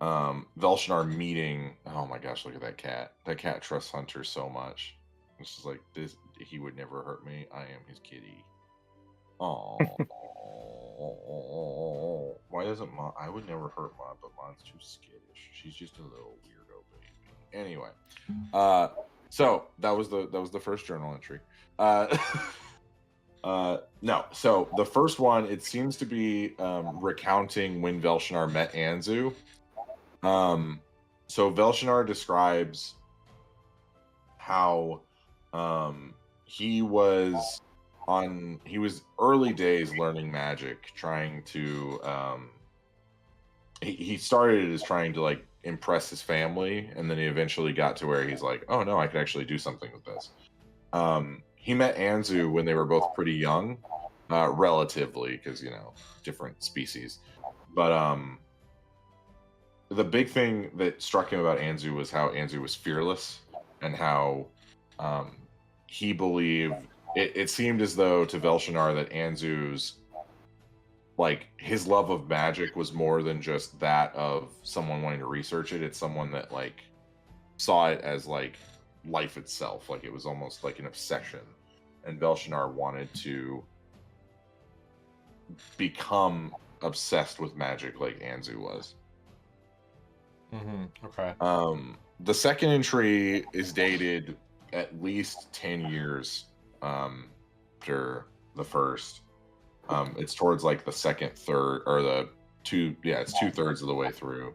Velshinar meeting. Oh my gosh, look at that cat. That cat trusts Hunter so much. This is like this. He would never hurt me. I am his kitty. Oh. Why doesn't Mom? I would never hurt Mom, but Mom's too skittish. She's just a little weirdo baby. Anyway, so that was the first journal entry. No, so the first one, it seems to be recounting when Velshinar met Anzu. So Velshinar describes how he was early days learning magic, trying to he started as trying to like impress his family, and then he eventually got to where he's like, oh no, I could actually do something with this. He met Anzu when they were both pretty young, relatively, because different species. But the big thing that struck him about Anzu was how Anzu was fearless, and how he believed it seemed as though to Velshinar that Anzu's like his love of magic was more than just that of someone wanting to research it. It's someone that like saw it as like life itself, like it was almost like an obsession, and Velshinar wanted to become obsessed with magic like Anzu was. Okay. The second entry is dated at least 10 years after the first. It's towards like the second third, or the two, yeah, it's 2/3 of the way through.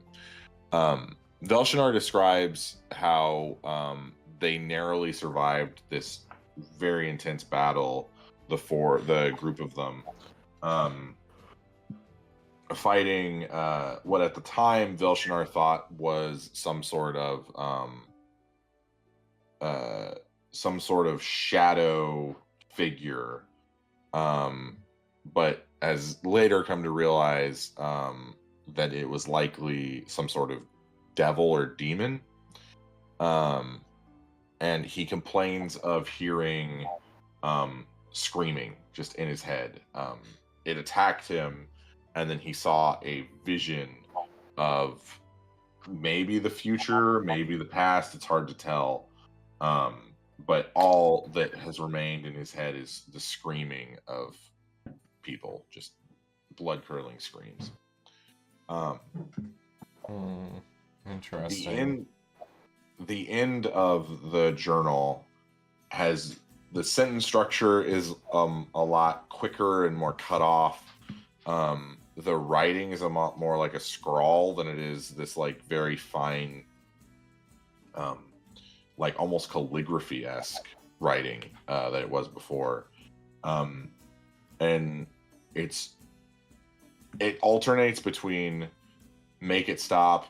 Velshinar describes how they narrowly survived this very intense battle, the group of them, fighting what at the time Velshinar thought was some sort of shadow figure, but as later come to realize that it was likely some sort of devil or demon. And he complains of hearing screaming just in his head. It attacked him, and then he saw a vision of maybe the future, maybe the past. It's hard to tell. But all that has remained in his head is the screaming of people, just blood-curdling screams. Interesting. The end of the journal has the sentence structure is a lot quicker and more cut off. The writing is a lot more like a scrawl than it is this like very fine, like almost calligraphy-esque writing that it was before. And it alternates between make it stop,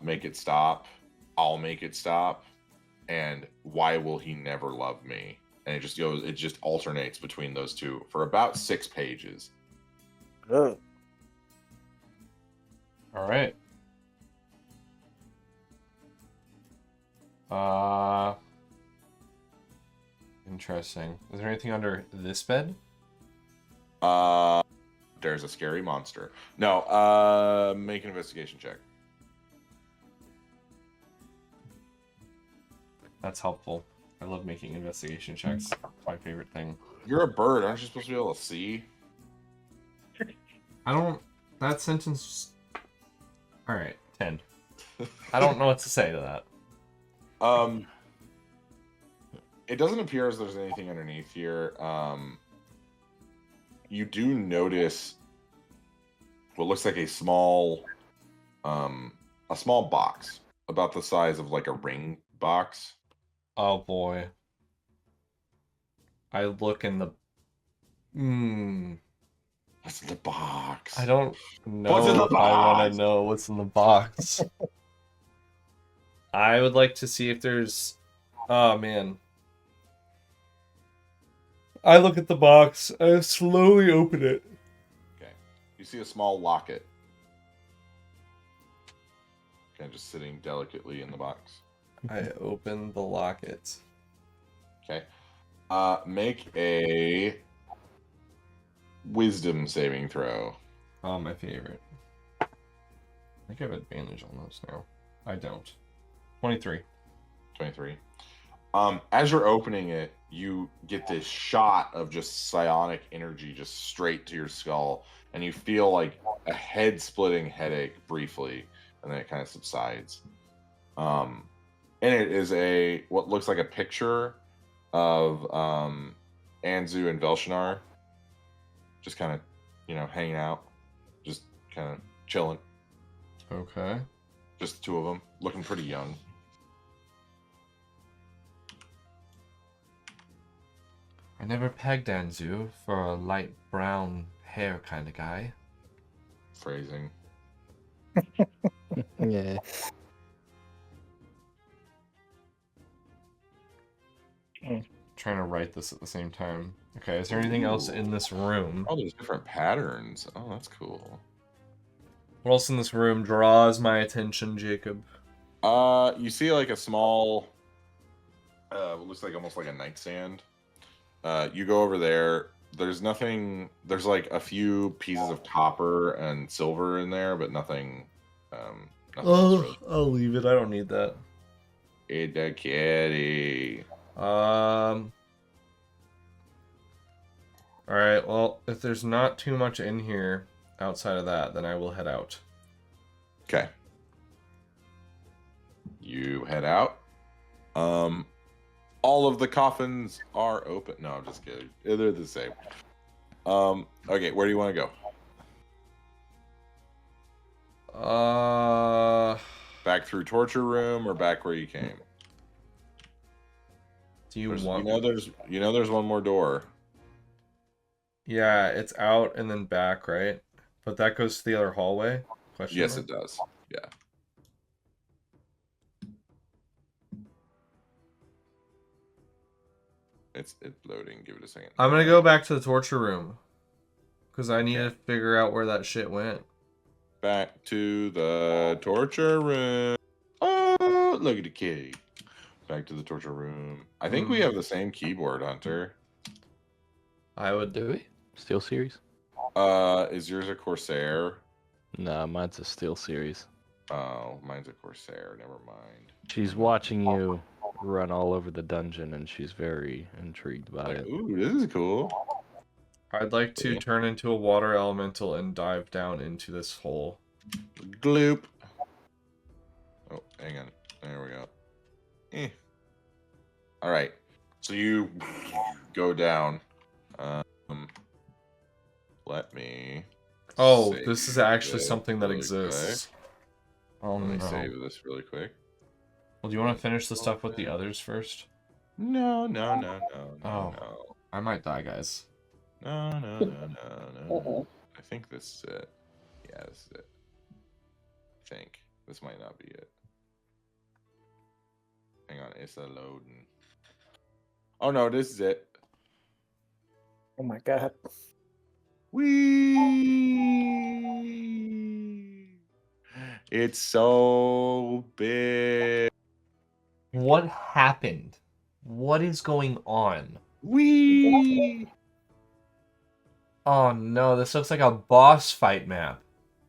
I'll make it stop, and why will he never love me? And it just alternates between those two for about 6 pages. Ugh. All right. Interesting. Is there anything under this bed? There's a scary monster. No, make an investigation check. That's helpful. I love making investigation checks. It's my favorite thing. You're a bird. Aren't you supposed to be able to see? I don't... That sentence... Alright, 10. I don't know what to say to that. It doesn't appear as there's anything underneath here. You do notice what looks like a small box about the size of like a ring box. Oh boy. I look in the... What's in the box? I don't know What's in the if I want box? to know what's in the box. I would like to see if there's... Oh, man. I look at the box. I slowly open it. Okay. You see a small locket. Kind of just sitting delicately in the box. I open the locket. Okay. Make a wisdom saving throw. Oh, my favorite. I think I have advantage on those now. I don't. 23. 23. As you're opening it, you get this shot of just psionic energy just straight to your skull, and you feel like a head-splitting headache briefly, and then it kind of subsides. And it is what looks like a picture of Anzu and Velshinar, just kind of, hanging out, just kind of chilling. Okay. Just the two of them, looking pretty young. I never pegged Anzu for a light brown hair kind of guy. Phrasing. Yeah. Trying to write this at the same time. Okay, is there anything else in this room? Oh, there's different patterns. Oh, that's cool. What else in this room draws my attention, Jacob? You see like a small, what looks like almost like a nightstand. You go over there. There's nothing. There's like a few pieces of copper and silver in there, but nothing. Nothing else really. I'll leave it. I don't need that. It's a kitty. Alright, well, if there's not too much in here outside of that, then I will head out. Okay. You head out. All of the coffins are open. No, I'm just kidding. They're the same. Okay, where do you want to go? Back through torture room or back where you came? Do you There's, want... there's one more door. Yeah, it's out and then back, right? But that goes to the other hallway? Yes, it does. Yeah. It's loading. Give it a second. I'm gonna go back to the torture room. Because I need to figure out where that shit went. Back to the torture room. Oh, look at the kitty. Back to the torture room. I think we have the same keyboard, Hunter. I would... Do we? Steel Series? Is yours a Corsair? Nah, mine's a Steel Series. Oh, mine's a Corsair. Never mind. She's watching you run all over the dungeon, and she's very intrigued by it. Ooh, this is cool. I'd like to turn into a water elemental and dive down into this hole. Gloop. Oh, hang on. There we go. All right. So you go down. Let me. Oh, save this is actually this something that really exists. Oh, Let me no. save this really quick. Well, do you want to finish the stuff with the others first? No. Oh. I might die, guys. No. I think this is it. Yeah, this is it. I think. This might not be it. Hang on, it's a loading. Oh no, this is it. Oh my god. Whee! It's so big. What happened? What is going on? Whee! Oh no, this looks like a boss fight map.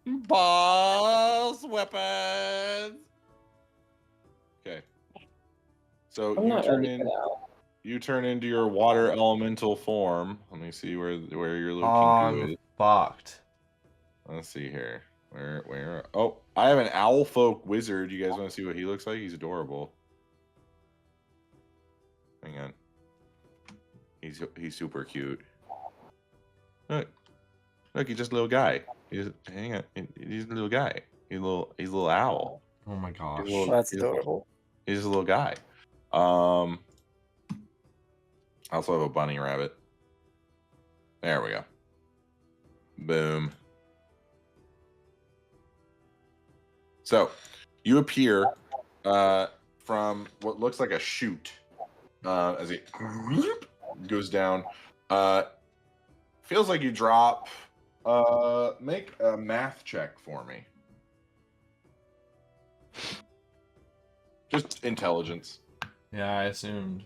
Boss weapons. Okay. So I'm not ready for that. you turn into your water elemental form. Let me see where your little Kinku is. Fucked. Let's see here. Where? Oh, I have an owl folk wizard. You guys want to see what he looks like? He's adorable. Hang on. He's super cute. Look, he's just a little guy. Hang on. He's a little guy. He's a little owl. Oh my gosh. That's adorable. He's just a little guy. I also have a bunny rabbit. There we go. Boom. So, you appear from what looks like a chute as it goes down. Feels like you drop. Make a math check for me. Just intelligence. Yeah, I assumed.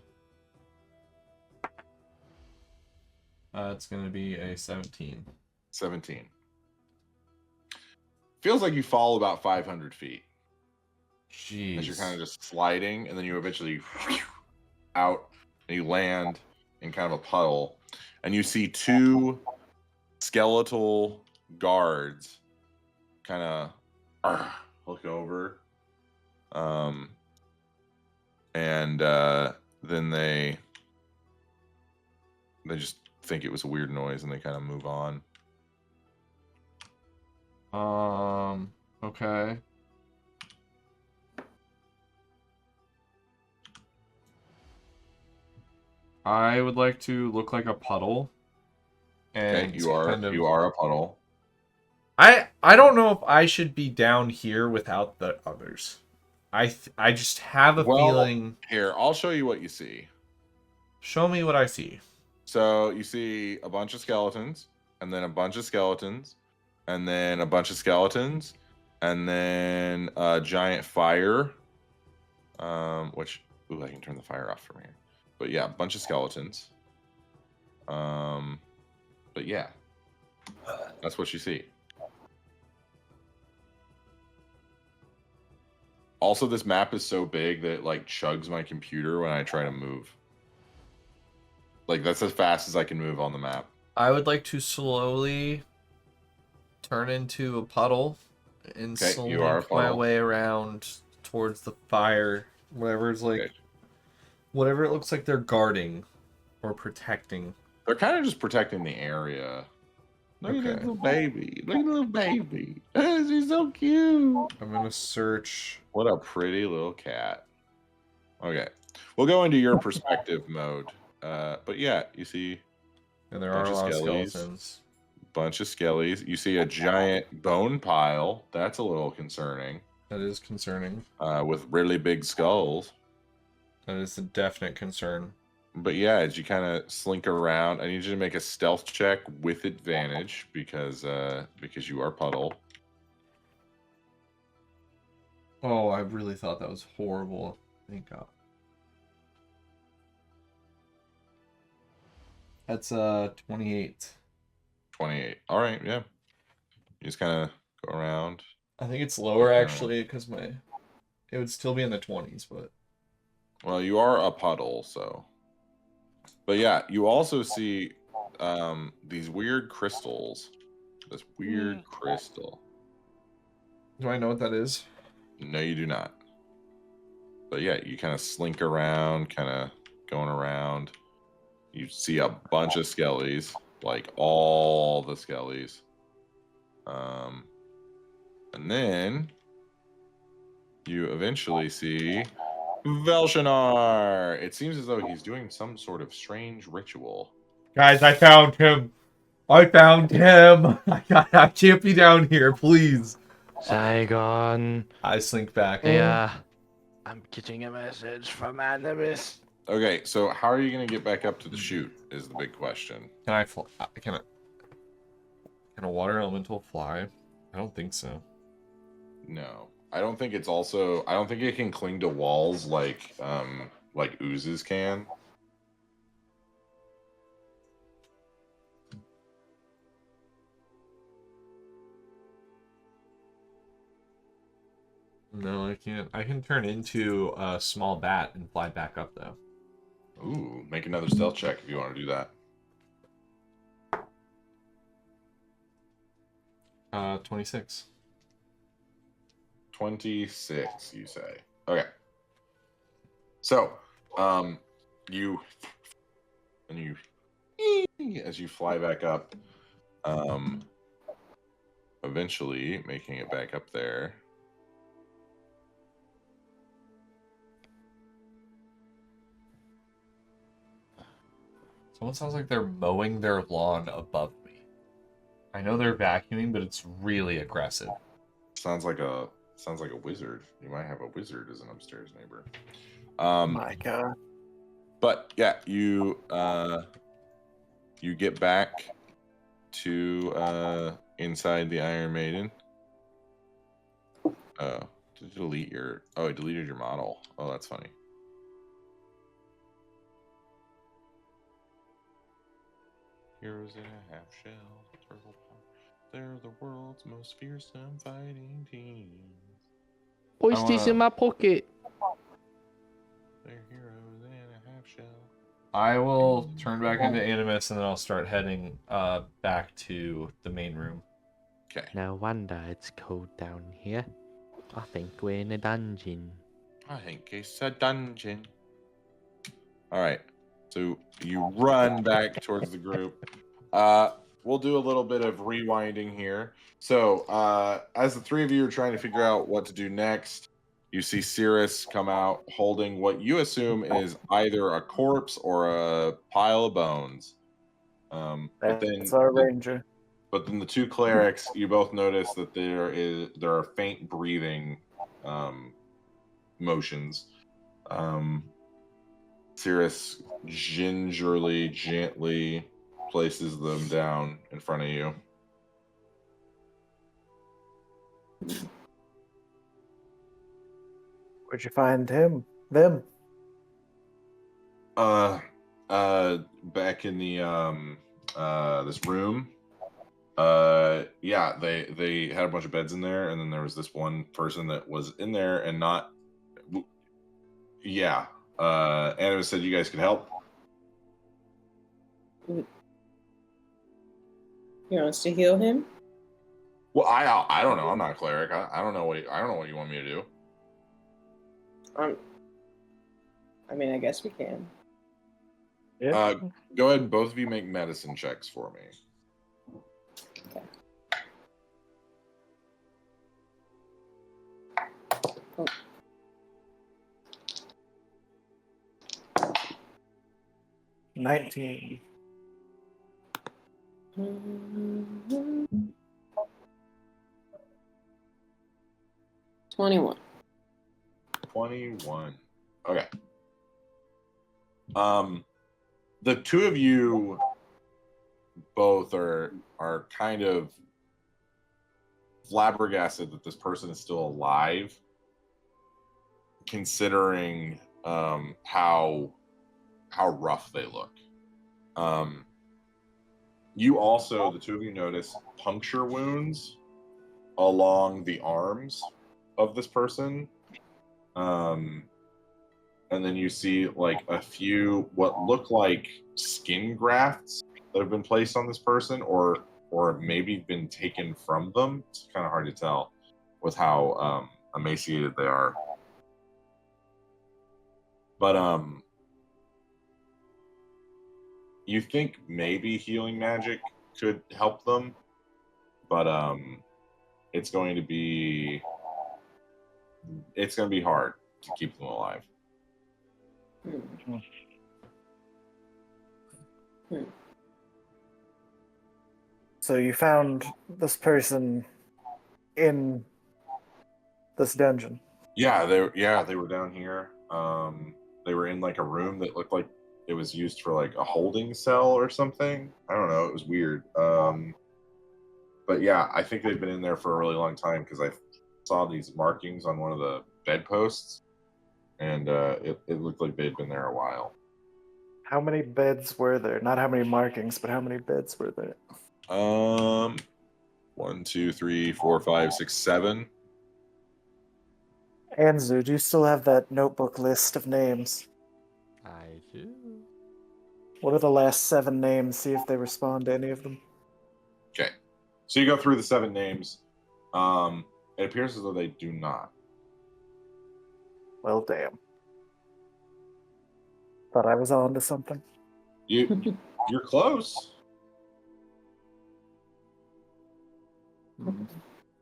It's gonna be a 17. 17. Feels like you fall about 500 feet. Jeez. As you're kind of just sliding, and then you eventually out, and you land in kind of a puddle, and you see two skeletal guards kind of look over, and then they just think it was a weird noise, and they kind of move on. Okay. I would like to look like a puddle. And Okay, you are a puddle. I don't know if I should be down here without the others. I just have a feeling. Here, I'll show you what you see. Show me what I see. So you see a bunch of skeletons, and then a bunch of skeletons, and then a bunch of skeletons, and then a giant fire. Which, ooh, I can turn the fire off from here. But yeah, a bunch of skeletons. But yeah, that's what you see. Also, this map is so big that it like chugs my computer when I try to move. Like that's as fast as I can move on the map. I would like to slowly turn into a puddle and Okay, slowly you are a make my puddle. way around towards the fire. Whatever's like, Okay. whatever it looks like they're guarding or protecting. They're kind of just protecting the area. Look at Okay. this little baby. Look at the little baby. She's so cute. I'm gonna search. What a pretty little cat. Okay. We'll go into your perspective mode. But yeah, you see And there Bunch are a of lot of skellies. skeletons. a bunch of skellies. You see a giant bone pile. That's a little concerning. That is concerning. With really big skulls. That is a definite concern. But yeah, as you kind of slink around, I need you to make a stealth check with advantage because you are puddle. Oh, I really thought that was horrible. Thank God. That's 28. 28. All right, yeah. You just kind of go around. I think it's lower actually because it would still be in the 20s, but Well, you are a puddle, so. But yeah, you also see these weird crystals. This weird crystal. do I know what that is? No, you do not. But yeah, you kind of slink around, kind of going around. You see a bunch of skellies, like all the skellies. And then you eventually see Velshinar. It seems as though he's doing some sort of strange ritual. Guys, I found him. I found him. I can't be down here, please. Saigon. I slink back. Yeah. I'm getting a message from Ambience. Okay, so how are you going to get back up to the chute is the big question. Can I fly? Can a water elemental fly? I don't think so. No. I don't think it's also I don't think it can cling to walls like oozes can. No, I can't. I can turn into a small bat and fly back up though. Ooh, make another stealth check if you want to do that. 26. 26, you say. Okay. So, you as you fly back up, eventually making it back up there. Someone sounds like they're mowing their lawn above me. I know they're vacuuming, but it's really aggressive. Sounds like a wizard. You might have a wizard as an upstairs neighbor. My God. But yeah, you get back to inside the Iron Maiden. To delete your it deleted your model. Oh, that's funny. Heroes in a half shell. They're the world's most fearsome fighting teams. What's this in my pocket? They're heroes in a half shell. I will turn back into Animus and then I'll start heading back to the main room. Okay. No wonder it's cold down here. I think we're in a dungeon. I think it's a dungeon. All right. So you run back towards the group. We'll do a little bit of rewinding here. So as the three of you are trying to figure out what to do next, you see Cirrus come out holding what you assume is either a corpse or a pile of bones. That's our ranger. But then the two clerics, you both notice that there are faint breathing motions. Cirrus gingerly, gently places them down in front of you. Where'd you find him? Them? Back in the this room. Yeah, they had a bunch of beds in there, and then there was this one person that was in there and not. Yeah. Animus said you guys could help. You want us to heal him? Well, I don't know. I'm not a cleric. I don't know what you want me to do. I mean, I guess we can. Yeah. Go ahead and both of you make medicine checks for me. Okay. Oh. $19. 21. 21. Okay. The two of you both are kind of flabbergasted that this person is still alive, considering how rough they look. You also, the two of you, notice puncture wounds along the arms of this person. And then you see like a few what look like skin grafts that have been placed on this person, or maybe been taken from them. It's kind of hard to tell with how emaciated they are. But you think maybe healing magic could help them, but it's going to be hard to keep them alive. So you found this person in this dungeon? Yeah, they were down here. They were in like a room that looked like it was used for like a holding cell or something. I don't know. It was weird. But yeah, I think they've been in there for a really long time because I saw these markings on one of the bedposts, and it looked like they'd been there a while. How many beds were there? Not how many markings, but how many beds were there? 1, 2, 3, 4, 5, 6, 7. Anzu, do you still have that notebook list of names? I do. What are the last 7 names? See if they respond to any of them. Okay, so you go through the 7 names. It appears as though they do not. Well, damn. Thought I was on to something. You're close.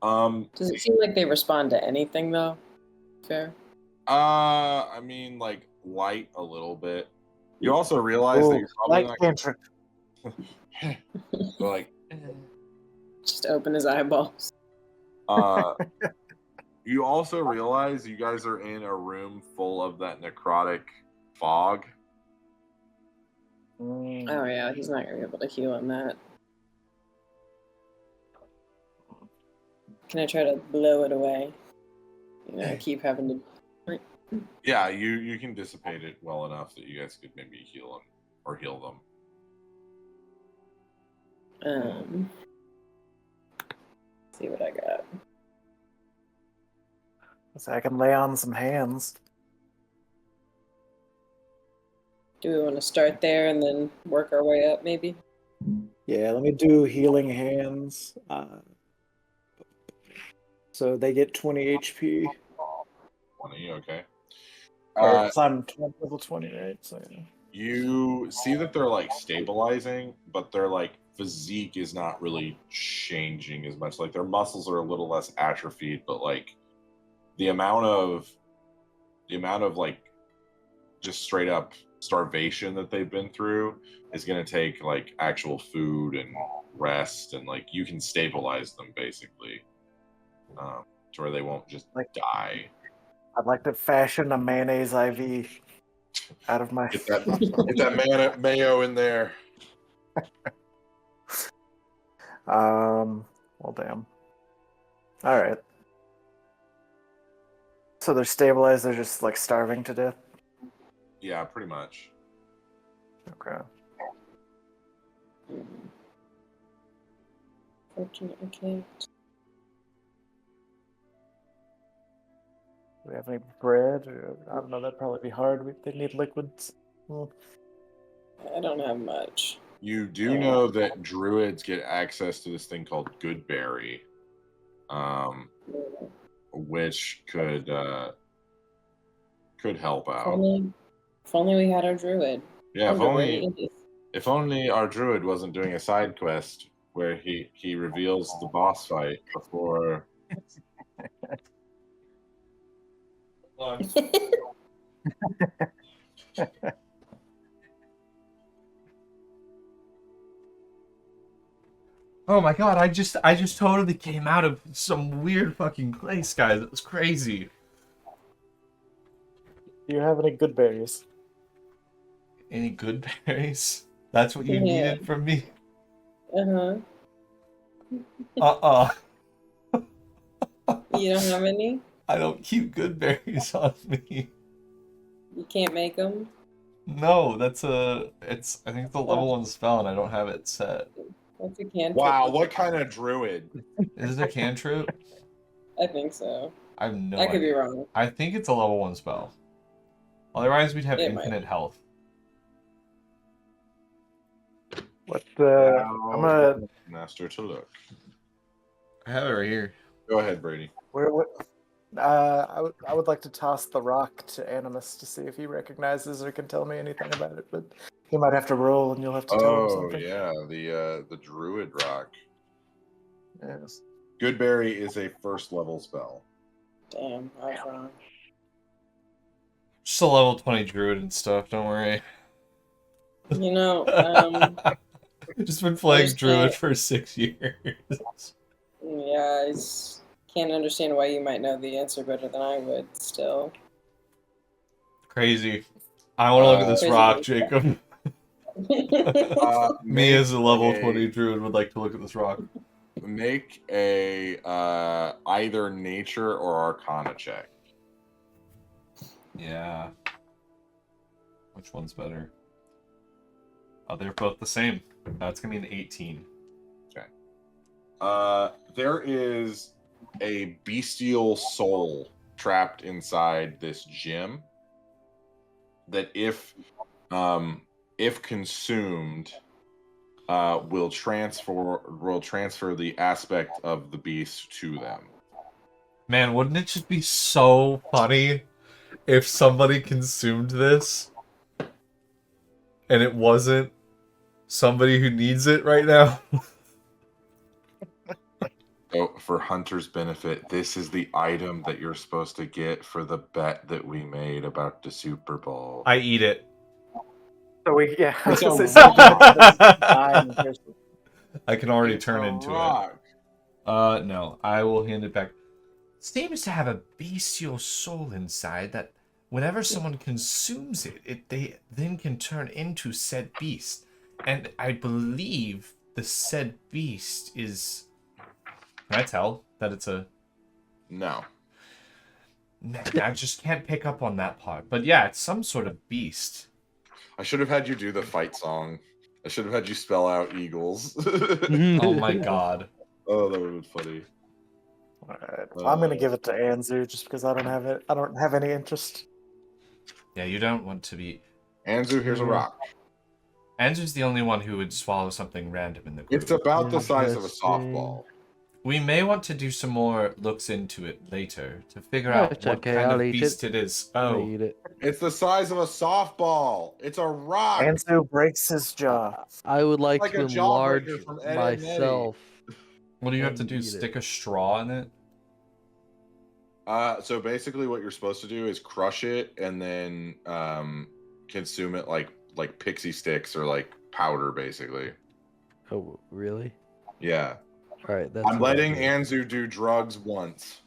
Does it seem like they respond to anything though? Fair. I mean, like light a little bit. You also realize that you're probably Light not cantrip. like Just open his eyeballs. you also realize you guys are in a room full of that necrotic fog. Oh yeah, he's not gonna be able to heal on that. Can I try to blow it away? You know, I keep having to. Yeah, you can dissipate it well enough that you guys could maybe heal them or heal them. See what I got. So I can lay on some hands. Do we want to start there and then work our way up, maybe? Yeah, let me do healing hands. So they get 20 HP. 20, okay. Or I'm level 20, right? So yeah. You see that they're like stabilizing, but their like physique is not really changing as much. Like their muscles are a little less atrophied, but like the amount of like just straight up starvation that they've been through is going to take like actual food and rest, and like you can stabilize them basically, to where they won't just die. I'd like to fashion a mayonnaise IV out of my. Get that mayo in there. Well, damn. All right. So they're stabilized. They're just like starving to death. Yeah, pretty much. Okay. Fortunately, can't. Do we have any bread? I don't know. That'd probably be hard. They need liquids. I don't have much. You do know that druids get access to this thing called Goodberry, which could help out. If only we had our druid. Yeah, if only our druid wasn't doing a side quest where he reveals the boss fight before. Oh my god, I just totally came out of some weird fucking place, guys. It was crazy. Do you have any good berries? Any good berries? That's what you needed from me? Uh-huh. You don't have any? I don't keep good berries on me. You can't make them? No, I think it's a level 1 spell and I don't have it set. What's a cantrip? Wow, what kind of druid? Is it a cantrip? I think so. I have no I could idea. be wrong. I think it's a level 1 spell. Otherwise, we'd have It infinite health. What the? I'm gonna. Master to look. I have it right here. Go ahead, Brady. I would like to toss the rock to Animus to see if he recognizes or can tell me anything about it, but he might have to roll, and you'll have to tell him something. Yeah, the druid rock. Yes. Goodberry is a first level spell. Damn, I was wrong. Just a level 20 druid and stuff, don't worry. You know, I've just been playing druid for 6 years. Yeah, I can't understand why you might know the answer better than I would still. Crazy. I want to look at this rock, Jacob. Me as a level 20 druid would like to look at this rock. Make a either nature or arcana check. Yeah. Which one's better? Oh, they're both the same. That's gonna be an 18. Okay. There is a bestial soul trapped inside this gem that if consumed will transfer the aspect of the beast to them. Man, wouldn't it just be so funny if somebody consumed this and it wasn't somebody who needs it right now? So, for Hunter's benefit, this is the item that you're supposed to get for the bet that we made about the Super Bowl. I eat it. So I can already It's turn a into rock. it. No, I will hand it back. It seems to have a bestial soul inside that whenever someone consumes it, they then can turn into said beast. And I believe the said beast is... Can I tell that it's a... No. I just can't pick up on that part. But yeah, it's some sort of beast. I should have had you do the fight song. I should have had you spell out eagles. Oh my god. Oh, that would have been funny. All right. I'm gonna give it to Anzu just because I don't have it. I don't have any interest. Yeah, you don't want to be... Anzu, here's a rock. Anzu's the only one who would swallow something random in the group. It's about the size of a softball. We may want to do some more looks into it later to figure out it's what okay, kind I'll of eat beast it is. Oh, Eat it. It's the size of a softball. It's a rock. Anzu breaks his jaw. I would like Like to a enlarge jawbreaker from Ed, Edd n Eddy. myself. what do you have And to do? eat it. Stick a straw in it? So basically what you're supposed to do is crush it and then consume it like pixie sticks or like powder, basically. Oh, really? Yeah. All right, that's I'm what I letting need. Anzu do drugs once.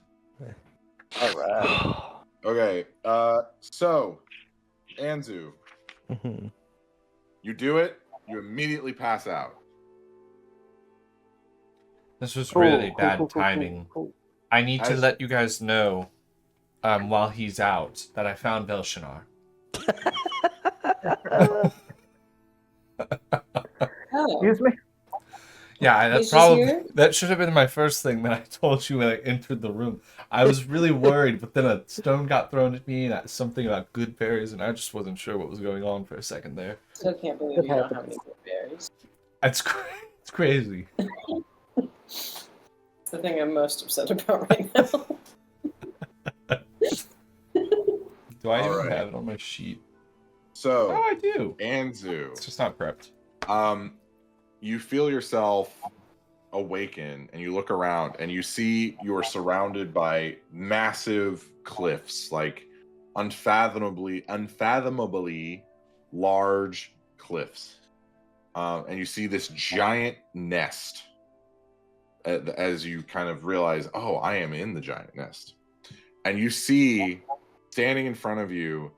All right. Okay. So Anzu, Mhm. you do it. You immediately pass out. This was Cool, really cool, bad cool, cool, timing. cool. I need to As- let you guys know, while he's out, that I found Velshinar. Oh, Excuse me. Yeah, He's just here? that should have been my first thing that I told you when I entered the room. I was really worried, but then a stone got thrown at me and something about good berries, and I just wasn't sure what was going on for a second there. Still can't believe It you don't have happens. any good berries. It's crazy. It's the thing I'm most upset about right now. Do I All even right. have it on my sheet? So Oh, I do. Anzu, It's just not prepped. you feel yourself awaken and you look around and you see you're surrounded by massive cliffs, like unfathomably large cliffs. And you see this giant nest as you kind of realize, oh, I am in the giant nest. And you see standing in front of you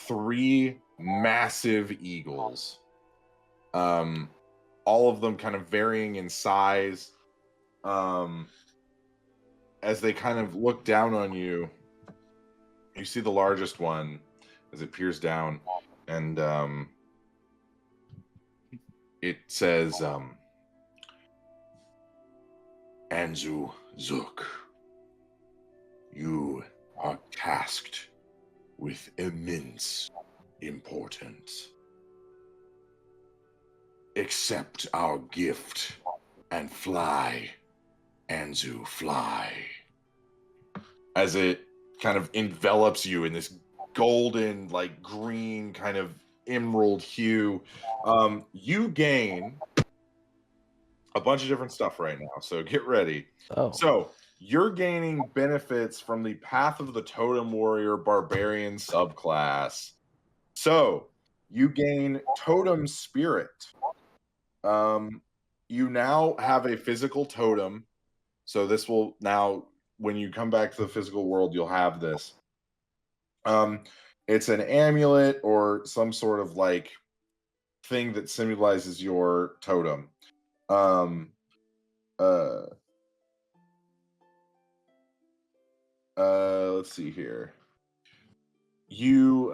3 massive eagles. All of them kind of varying in size. As they kind of look down on you, you see the largest one as it peers down, and it says, Anzu Zook, you are tasked with immense importance. Accept our gift and fly, Anzu, fly. As it kind of envelops you in this golden, like green, kind of emerald hue, you gain a bunch of different stuff right now. So get ready. Oh. So you're gaining benefits from the Path of the Totem Warrior Barbarian subclass. So you gain Totem Spirit. You now have a physical totem. So this will now, when you come back to the physical world, you'll have this. It's an amulet or some sort of like thing that symbolizes your totem. Let's see here. You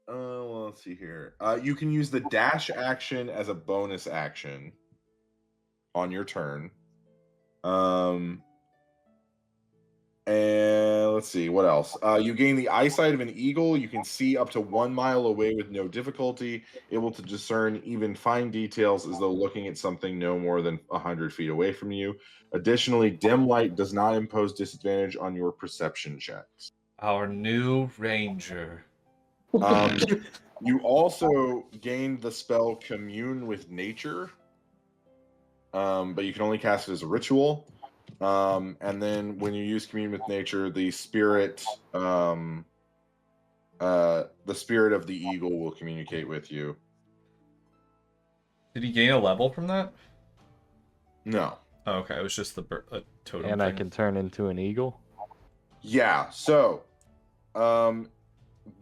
let's see here. You can use the dash action as a bonus action on your turn. And let's see what else. You gain the eyesight of an eagle. You can see up to 1 mile away with no difficulty, able to discern even fine details as though looking at something no more than 100 feet away from you. Additionally, dim light does not impose disadvantage on your perception checks. Our new ranger. You also gain the spell Commune with Nature, but you can only cast it as a ritual. And then when you use Commune with Nature, the spirit of the eagle will communicate with you. Did he gain a level from that? No. Oh, okay, it was just the totem And thing. I can turn into an eagle? Yeah, so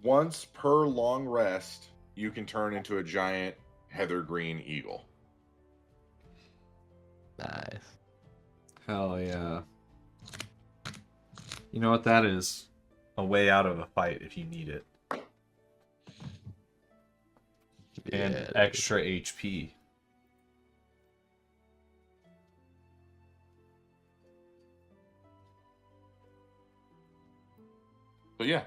once per long rest, you can turn into a giant heather green eagle. Nice. Hell yeah. You know what that is? A way out of a fight if you need it. And Yeah, extra HP. But yeah,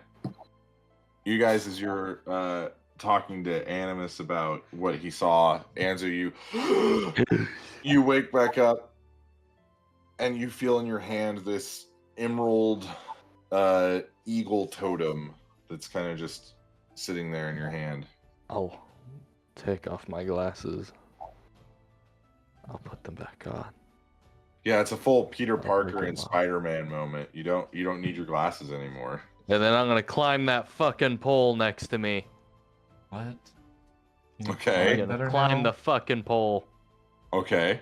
you guys, as you're talking to Animus about what he saw, Anzu, you wake back up, and you feel in your hand this emerald eagle totem that's kind of just sitting there in your hand. I'll take off my glasses. I'll put them back on. Yeah, it's a full Peter I'll Parker take and them off. Spider-Man moment. You don't need your glasses anymore. And then I'm gonna climb that fucking pole next to me. What? Can you Okay. I'm climb gonna better climb now? the fucking pole. Okay.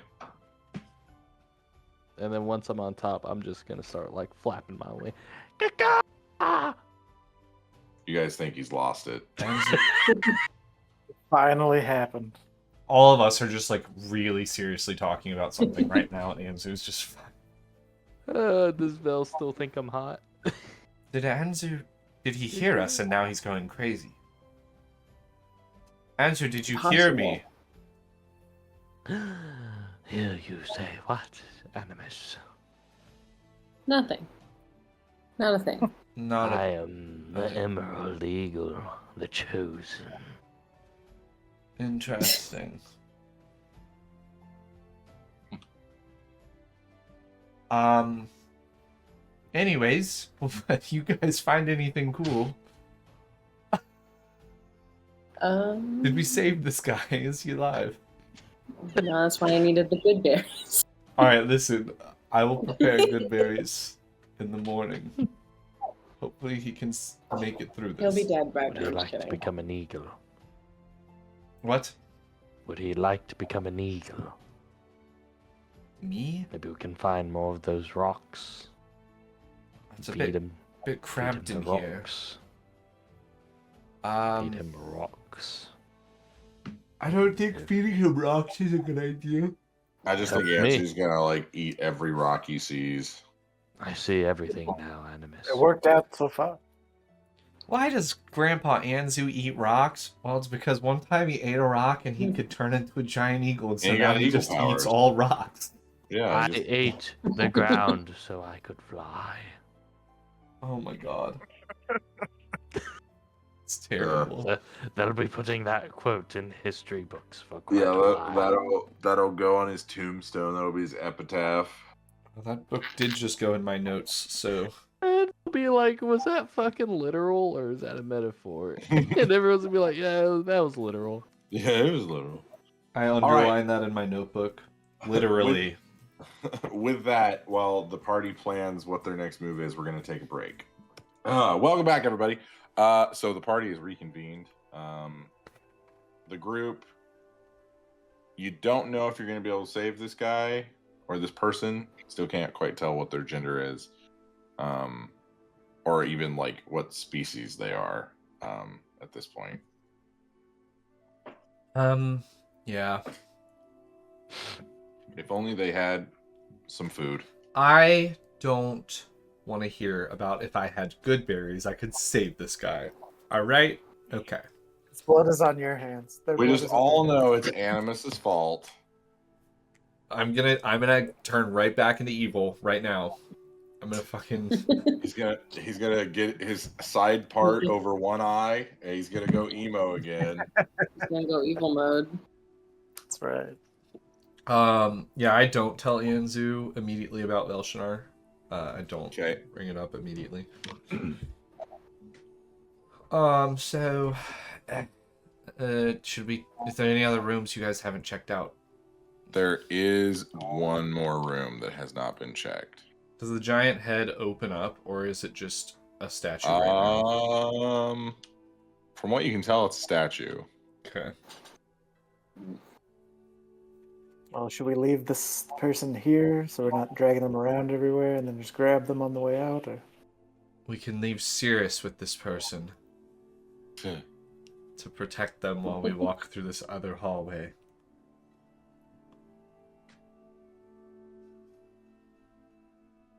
And then once I'm on top, I'm just gonna start like flapping my wing. You guys think he's lost it? Finally happened. All of us are just like really seriously talking about something right now, and Anzu's just. Does Vel still think I'm hot? Did he hear us and now he's going crazy? Anzu, did you hear me? Hear you say what, Animus? Nothing. Not a thing. Not I a... am the Emerald Eagle, the chosen. Interesting. Anyways, if you guys find anything cool, did we save this guy? Is he alive? No, that's why I needed the good berries. Alright, listen. I will prepare good berries in the morning. Hopefully he can make it through He'll this. be dead by Would then. he I'm like to kidding. become an eagle? What? Would he like to become an eagle? Me? Maybe we can find more of those rocks. It's a Feed him. bit cramped feed him in the here. rocks. Feed him Um, rocks. I don't think feeding him rocks is a good idea. I just think Help me. Anzu's gonna like eat every rock he sees. I see everything now, Animus. It worked out so far. Why does Grandpa Anzu eat rocks? Well, it's because one time he ate a rock and he could turn into a giant eagle, and so And he now got he eagle just powers. eats all rocks. Yeah. I just- ate the ground so I could fly. Oh my god. It's terrible. They'll be putting that quote in history books for quite Yeah, a while. that'll go on his tombstone. That'll be his epitaph. Well, that book did just go in my notes, so... And it'll be like, was that fucking literal or is that a metaphor? And everyone's gonna be like, yeah, that was literal. Yeah, it was literal. I underlined that in my notebook. Literally. With that, while the party plans what their next move is, we're going to take a break. Welcome back, everybody. So the party is reconvened. The group, you don't know if you're going to be able to save this guy or this person. Still can't quite tell what their gender is, or even like what species they are at this point. Yeah. If only they had some food. I don't want to hear about if I had good berries, I could save this guy. Alright? Okay. His blood is on your hands. Their We blood just is on all your hands. know it's Animus's fault. I'm gonna turn right back into evil right now. I'm gonna fucking... He's gonna get his side part over one eye, and he's gonna go emo again. He's gonna go evil mode. That's right. Yeah, I don't tell Anzu immediately about Velshinar. I don't Okay. bring it up immediately. So, should we? Is there any other rooms you guys haven't checked out? There is one more room that has not been checked. Does the giant head open up, or is it just a statue right now? From what you can tell, it's a statue. Okay. Well, should we leave this person here so we're not dragging them around everywhere and then just grab them on the way out? Or We can leave Sirius with this person to protect them while we walk through this other hallway.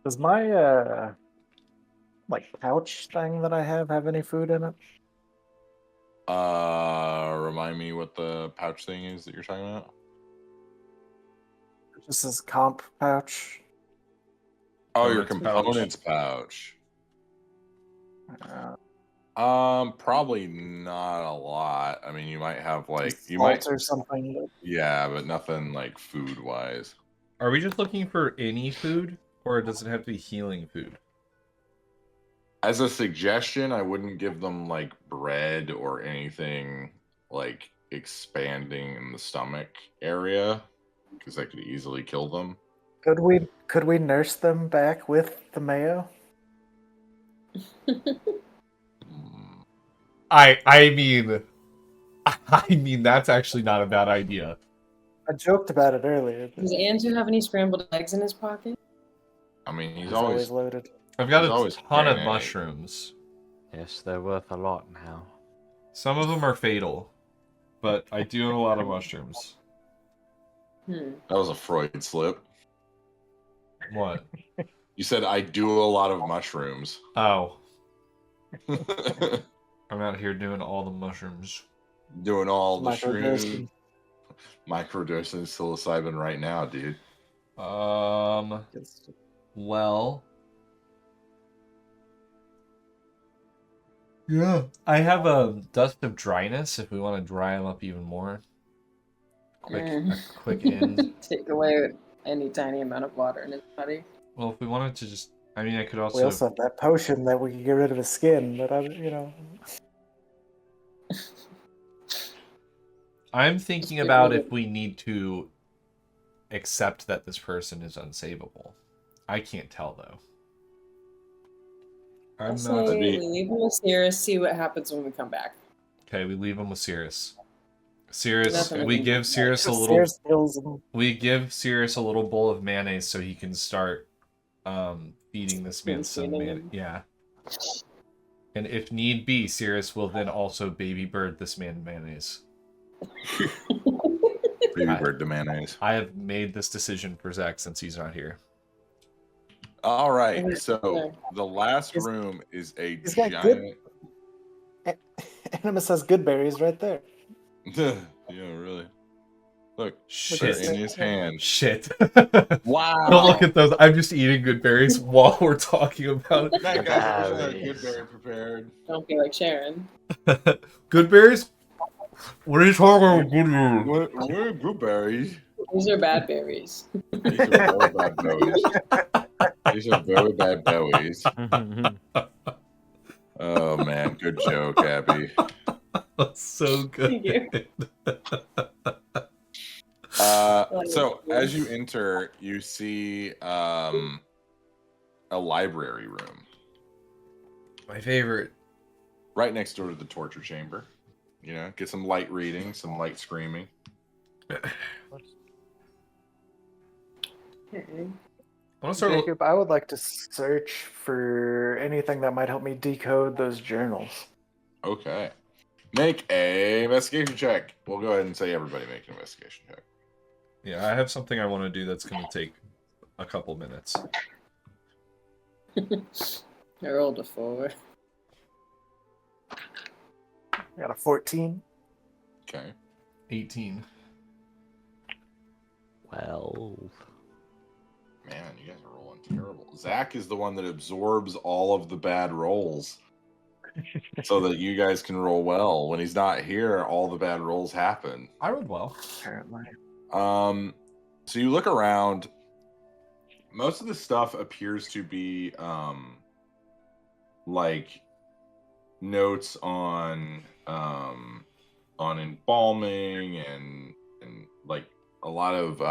does my like pouch thing that I have any food in it? Remind me what the pouch thing is that you're talking about? Just this comp pouch. Oh, your Components components pouch. Uh, Probably not a lot. I mean, you might have like salt or something. But yeah, but nothing like food wise. Are we just looking for any food, or does it have to be healing food? As a suggestion, I wouldn't give them like bread or anything like expanding in the stomach area because that could easily kill them. could we nurse them back with the mayo? I mean that's actually not a bad idea. I joked about it earlier. But Does Anzu have any scrambled eggs in his pocket? I mean, he's he's always loaded. I've got He's a always ton of carrying eggs. mushrooms. Yes, they're worth a lot now. Some of them are fatal, but I do have a lot of mushrooms. Hmm. That was a Freud slip. What? You said I do a lot of mushrooms. Oh, I'm out here doing all the mushrooms. Doing all the Microdosing. shrooms. Microdosing psilocybin right now, dude. Well. Yeah. I have a dust of dryness if we want to dry them up even more. A quick end. Take away any tiny amount of water in his body. Well, if we wanted to just, I mean, I could We also. also have that potion that we can get rid of his skin, but I'm thinking about if we need to accept that this person is unsavable. I can't tell though. I'm Say not. we leave him with Cirrus, see what happens when we come back. Okay, we leave him with Cirrus. Cirrus, Nothing we we give can- Cirrus a little. Sears kills him. We give Cirrus a little bowl of mayonnaise so he can start feeding this man some Feeding mayonnaise. him. Yeah. And if need be, Cirrus will then also baby bird this man mayonnaise. Baby bird to mayonnaise. I have made this decision for Zach since he's not here. All right, Okay. so the last He's- room is a he's got giant. Animus has good berries right there. Yeah, really. Look, Shit. they're in his hand. Shit. Wow. Don't look at those. I'm just eating good berries while we're talking about it. That guy has a good berry prepared. Don't be like Sharon. Good berries? What are you talking about? Good berries? What are blueberries? These are bad berries. These are very bad berries. These are very bad berries. Oh man, good joke, Abby. That's so Thank you. good. So as you enter, you see a library room My favorite. right next door to the torture chamber. You know, get some light reading, some light screaming. Okay. I want to start. Jacob, I would like to search for anything that might help me decode those journals. Okay. Make a investigation check. We'll go ahead and say everybody make an investigation check. Yeah, I have something I want to do that's going to take a couple minutes. I rolled a 4. I got a 14. Okay. 18. 12. Man, you guys are rolling terrible. Zach is the one that absorbs all of the bad rolls so that you guys can roll well. When he's not here, all the bad rolls happen. I rolled well. Apparently. So you look around. Most of the stuff appears to be like notes on embalming and like a lot of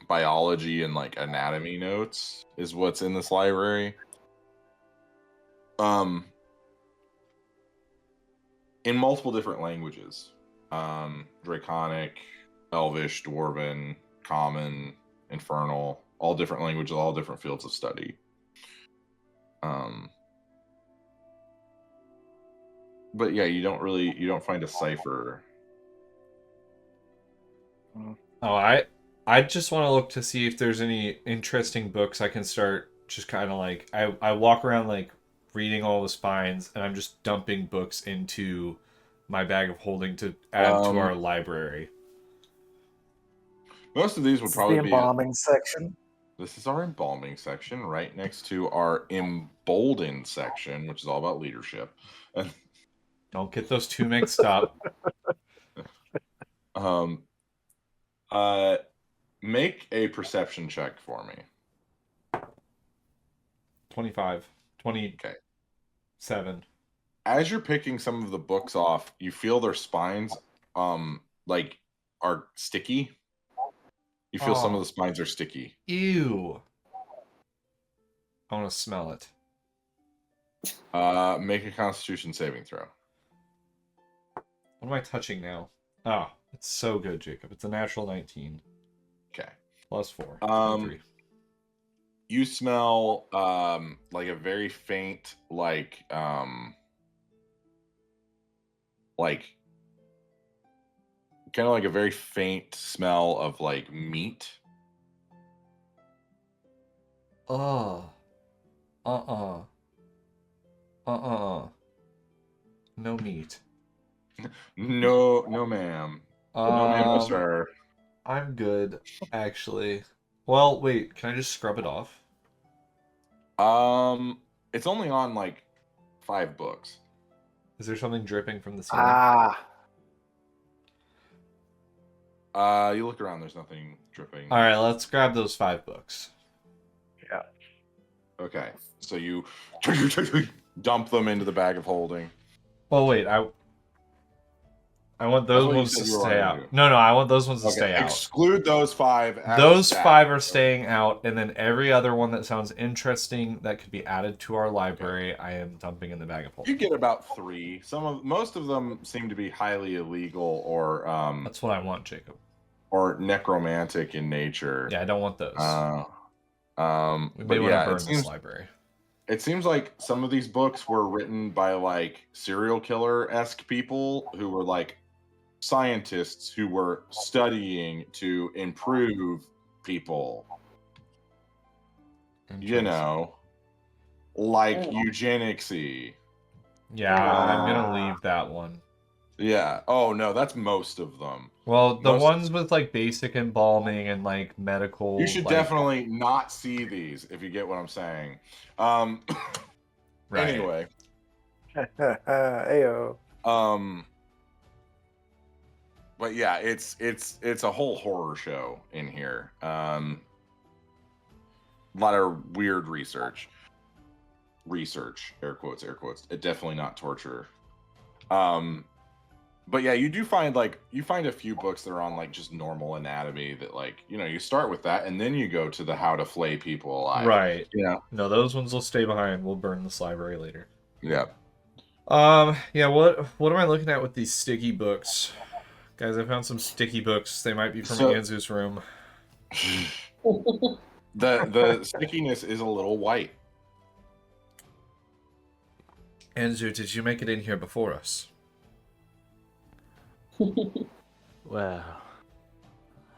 biology and like anatomy notes is what's in this library. In multiple different languages. Draconic, Elvish, Dwarven, Common, Infernal, all different languages, all different fields of study. But yeah, you don't find a cipher. Oh, I just want to look to see if there's any interesting books I can start just kind of like I walk around like reading all the spines and I'm just dumping books into my bag of holding to add to our library. Most of these would This is probably the be embalming section. This is our embalming section right next to our emboldened section, which is all about leadership. Don't get those two mixed up. Make a perception check for me. 25. 27. Okay. As you're picking some of the books off, you feel their spines like are sticky. You feel some of the spines are sticky. Ew. I want to smell it. Make a Constitution saving throw. What am I touching now? Oh, it's so good, Jacob. It's a natural 19. Okay. Plus 4. 23. You smell like a very faint, like kind of like a very faint smell of like meat. Oh. Uh-uh. No meat. No, no, ma'am. No, ma'am, no, sir. I'm good, actually. Well, wait, can I just scrub it off? It's only on like 5 books. Is there something dripping from the ceiling? You look around. There's nothing dripping. All right, let's grab those 5 books. Yeah. Okay, so you dump them into the bag of holding. Well, wait, I want those what you ones said to you were stay wanting out. to do. No, I want those ones to stay out. Exclude those 5. As Those staff. 5 are staying out, and then every other one that sounds interesting that could be added to our library, I am dumping in the bag of holding. You get about 3. Most of them seem to be highly illegal or That's what I want, Jacob. or necromantic in nature. Yeah, I don't want those. We may But want yeah, to burn this library. it seems like some of these books were written by like serial killer-esque people who were like scientists who were studying to improve people. You know, like eugenicsy. Yeah, I'm gonna leave that one. Yeah. Oh no, that's most of them. Well, the ones with like basic embalming and like medical. You should definitely not see these if you get what I'm saying. Right. Anyway. Ayo. But yeah, it's a whole horror show in here. A lot of weird research. Air quotes. Definitely not torture. But yeah, you find a few books that are on like just normal anatomy that like, you start with that and then you go to the how to flay people alive. Right. Yeah. No, those ones will stay behind. We'll burn this library later. Yeah. Yeah, what am I looking at with these sticky books? Guys, I found some sticky books. They might be from Anzu's room. The stickiness is a little white. Anzu, did you make it in here before us? Well,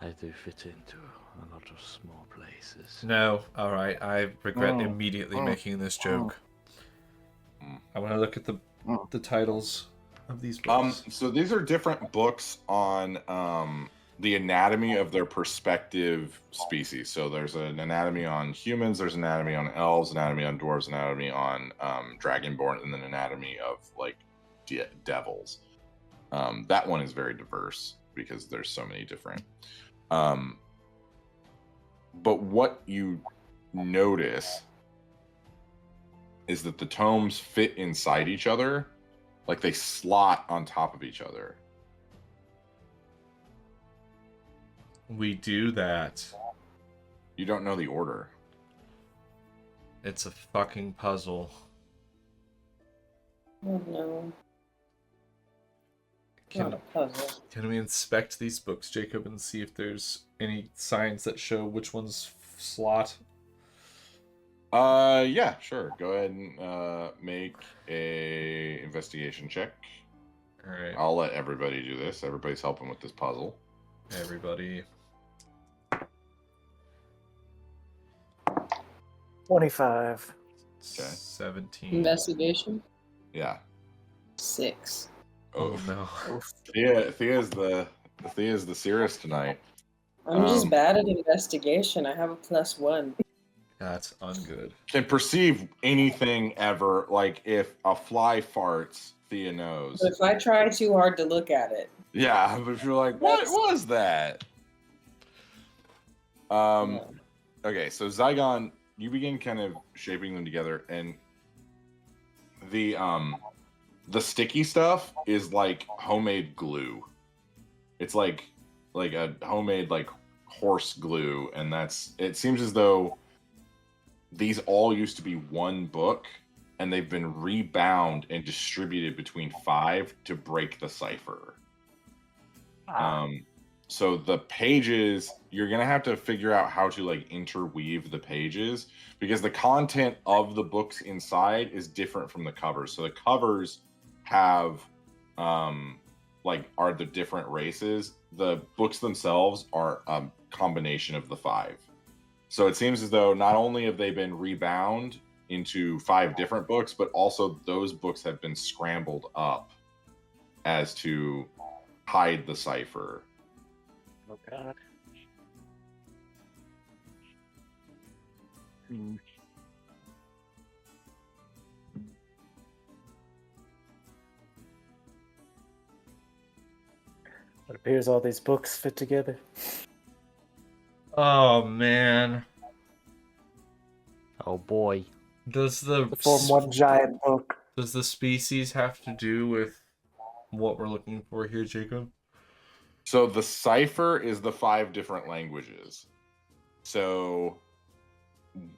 I do fit into a lot of small places. No, alright. I regret immediately making this joke. I want to look at the titles of these books. So these are different books on the anatomy of their respective species. So there's an anatomy on humans, there's anatomy on elves, anatomy on dwarves, anatomy on dragonborn, and then anatomy of like devils. That one is very diverse because there's so many different. But what you notice is that the tomes fit inside each other, like they slot on top of each other. We do that. You don't know the order. It's a fucking puzzle. Oh no. Not a puzzle. Can we inspect these books, Jacob, and see if there's any signs that show which ones slot? Yeah, sure. Go ahead and make a investigation check. All right. I'll let everybody do this. Everybody's helping with this puzzle. Everybody. 25. Okay. 17. Investigation? Yeah. 6. Oh no. Thea's the serious tonight. I'm just bad at investigation. I have a +1. That's ungood. Can perceive anything ever. Like if a fly farts, Thea knows. But if I try too hard to look at it. Yeah, but if you're like, what was that? Okay, so Zygon, you begin kind of shaping them together, and the sticky stuff is like homemade glue. It's like a homemade like horse glue, and it seems as though these all used to be one book, and they've been rebound and distributed between 5 to break the cipher. So the pages, you're gonna have to figure out how to like interweave the pages, because the content of the books inside is different from the covers. So the covers have are the different races. The books themselves are a combination of the 5. So it seems as though not only have they been rebound into 5 different books, but also those books have been scrambled up as to hide the cipher. Oh god. It appears all these books fit together. Oh man. Oh boy. Does To form one giant book. does the species have to do with what we're looking for here, Jacob? So the cipher is the 5 different languages. So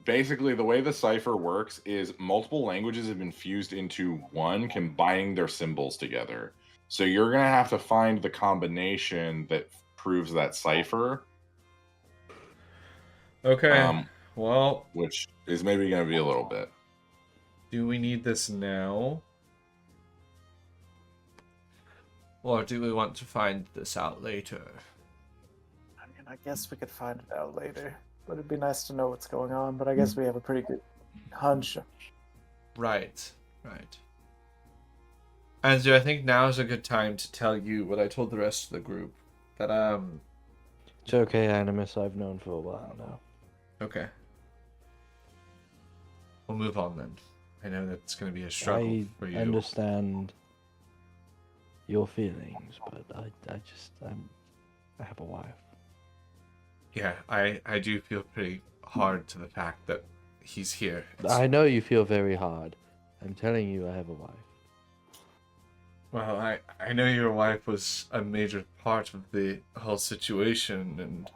basically the way the cipher works is multiple languages have been fused into one, combining their symbols together. So you're going to have to find the combination that proves that cipher. Okay. Well, which is maybe going to be a little bit. do we need this now? Or do we want to find this out later? I mean, I guess we could find it out later. But it'd be nice to know what's going on. But I guess we have a pretty good hunch. Right. Andrew, I think now is a good time to tell you what I told the rest of the group. That, It's okay, Animus. I've known for a while now. Okay. We'll move on then. I know that's going to be a struggle for you. I understand your feelings, but I have a wife. Yeah, I do feel pretty hard to the fact that he's here. I know you feel very hard. I'm telling you, I have a wife. Well, I know your wife was a major part of the whole situation, and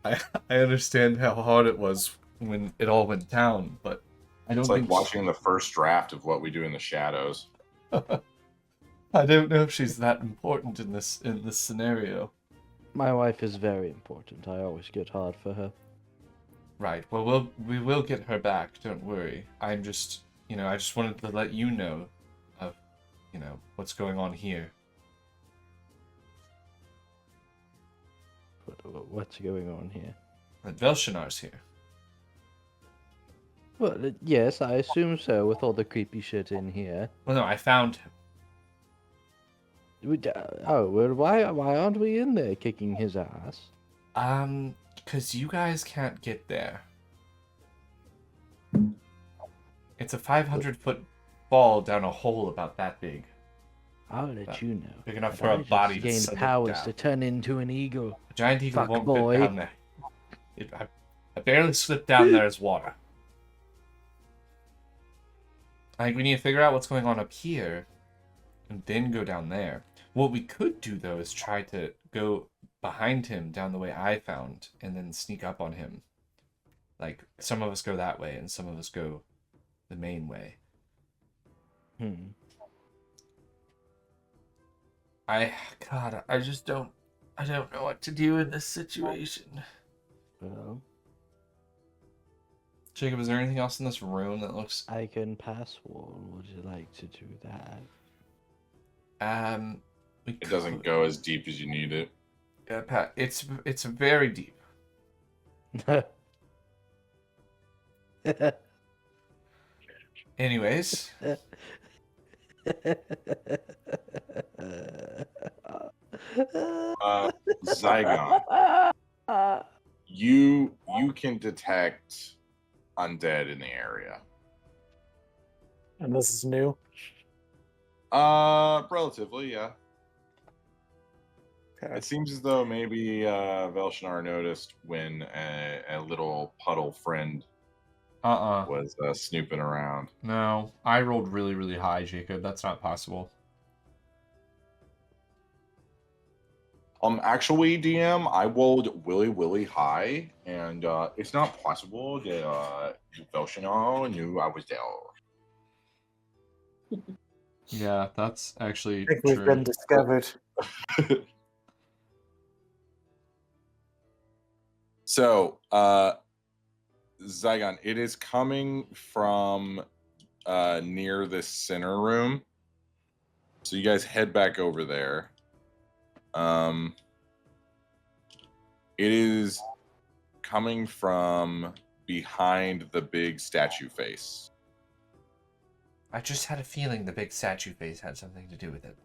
I understand how hard it was when it all went down, but I don't It's like watching the first draft of What We Do in the Shadows. I don't know if she's that important in this scenario. My wife is very important. I always get hard for her. Right. Well, we will get her back. Don't worry. I'm just, I just wanted to let you know of, what's going on here. What's going on here? That Velshinar's here. Well, yes, I assume so, with all the creepy shit in here. Well, no, I found him. Well, why aren't we in there kicking his ass? Because you guys can't get there. It's a 500-foot fall down a hole about that big. I'll let you know. Big enough but for a I just body to gained set powers down. to turn into an eagle. A giant eagle Fuck won't boy. fit down there. I barely slipped down there as water. I think we need to figure out what's going on up here, and then go down there. What we could do, though, is try to go behind him down the way I found, and then sneak up on him. Like, some of us go that way, and some of us go the main way. I don't know what to do in this situation. Well, Jacob, is there anything else in this room that looks... I can pass wall. Would you like to do that? It doesn't go as deep as you need it. Yeah, Pat, it's very deep. Anyways, Zygon, you can detect undead in the area. And this is new. Relatively, yeah. Okay. It seems as though maybe Velshinar noticed when a little puddle friend was snooping around. No, I rolled really, really high, Jacob. That's not possible. Actually, DM, I rolled really high, and it's not possible that Velshinar knew I was there. Yeah, that's I actually think we've true. been discovered. So, Zygon, it is coming from near this center room. So you guys head back over there. It is coming from behind the big statue face. I just had a feeling the big statue face had something to do with it.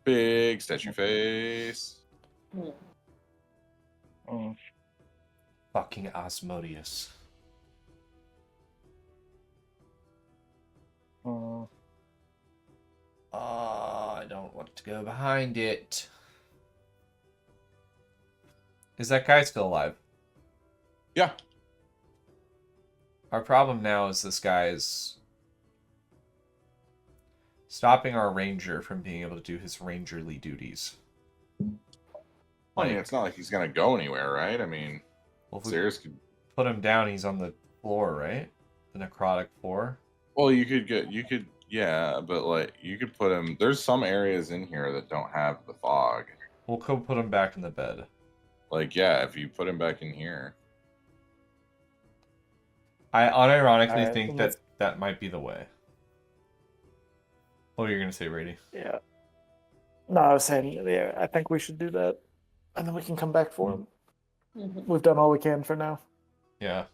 Big statue face. Fucking Asmodeus. I don't want to go behind it. Is that guy still alive? Yeah. Our problem now is this guy is stopping our ranger from being able to do his rangerly duties. I mean, it's not like he's gonna go anywhere, right? I mean, Well, if we Sayers could. put him down, he's on the floor, right? The necrotic floor. Well, yeah, but like you could put him. There's some areas in here that don't have the fog. We'll go put him back in the bed. Like, yeah, if you put him back in here. I unironically Alright, think then that might be the way. What are you gonna say, Brady? Yeah. No, I was saying, yeah, I think we should do that. And then we can come back for him. We've done all we can for now. Yeah.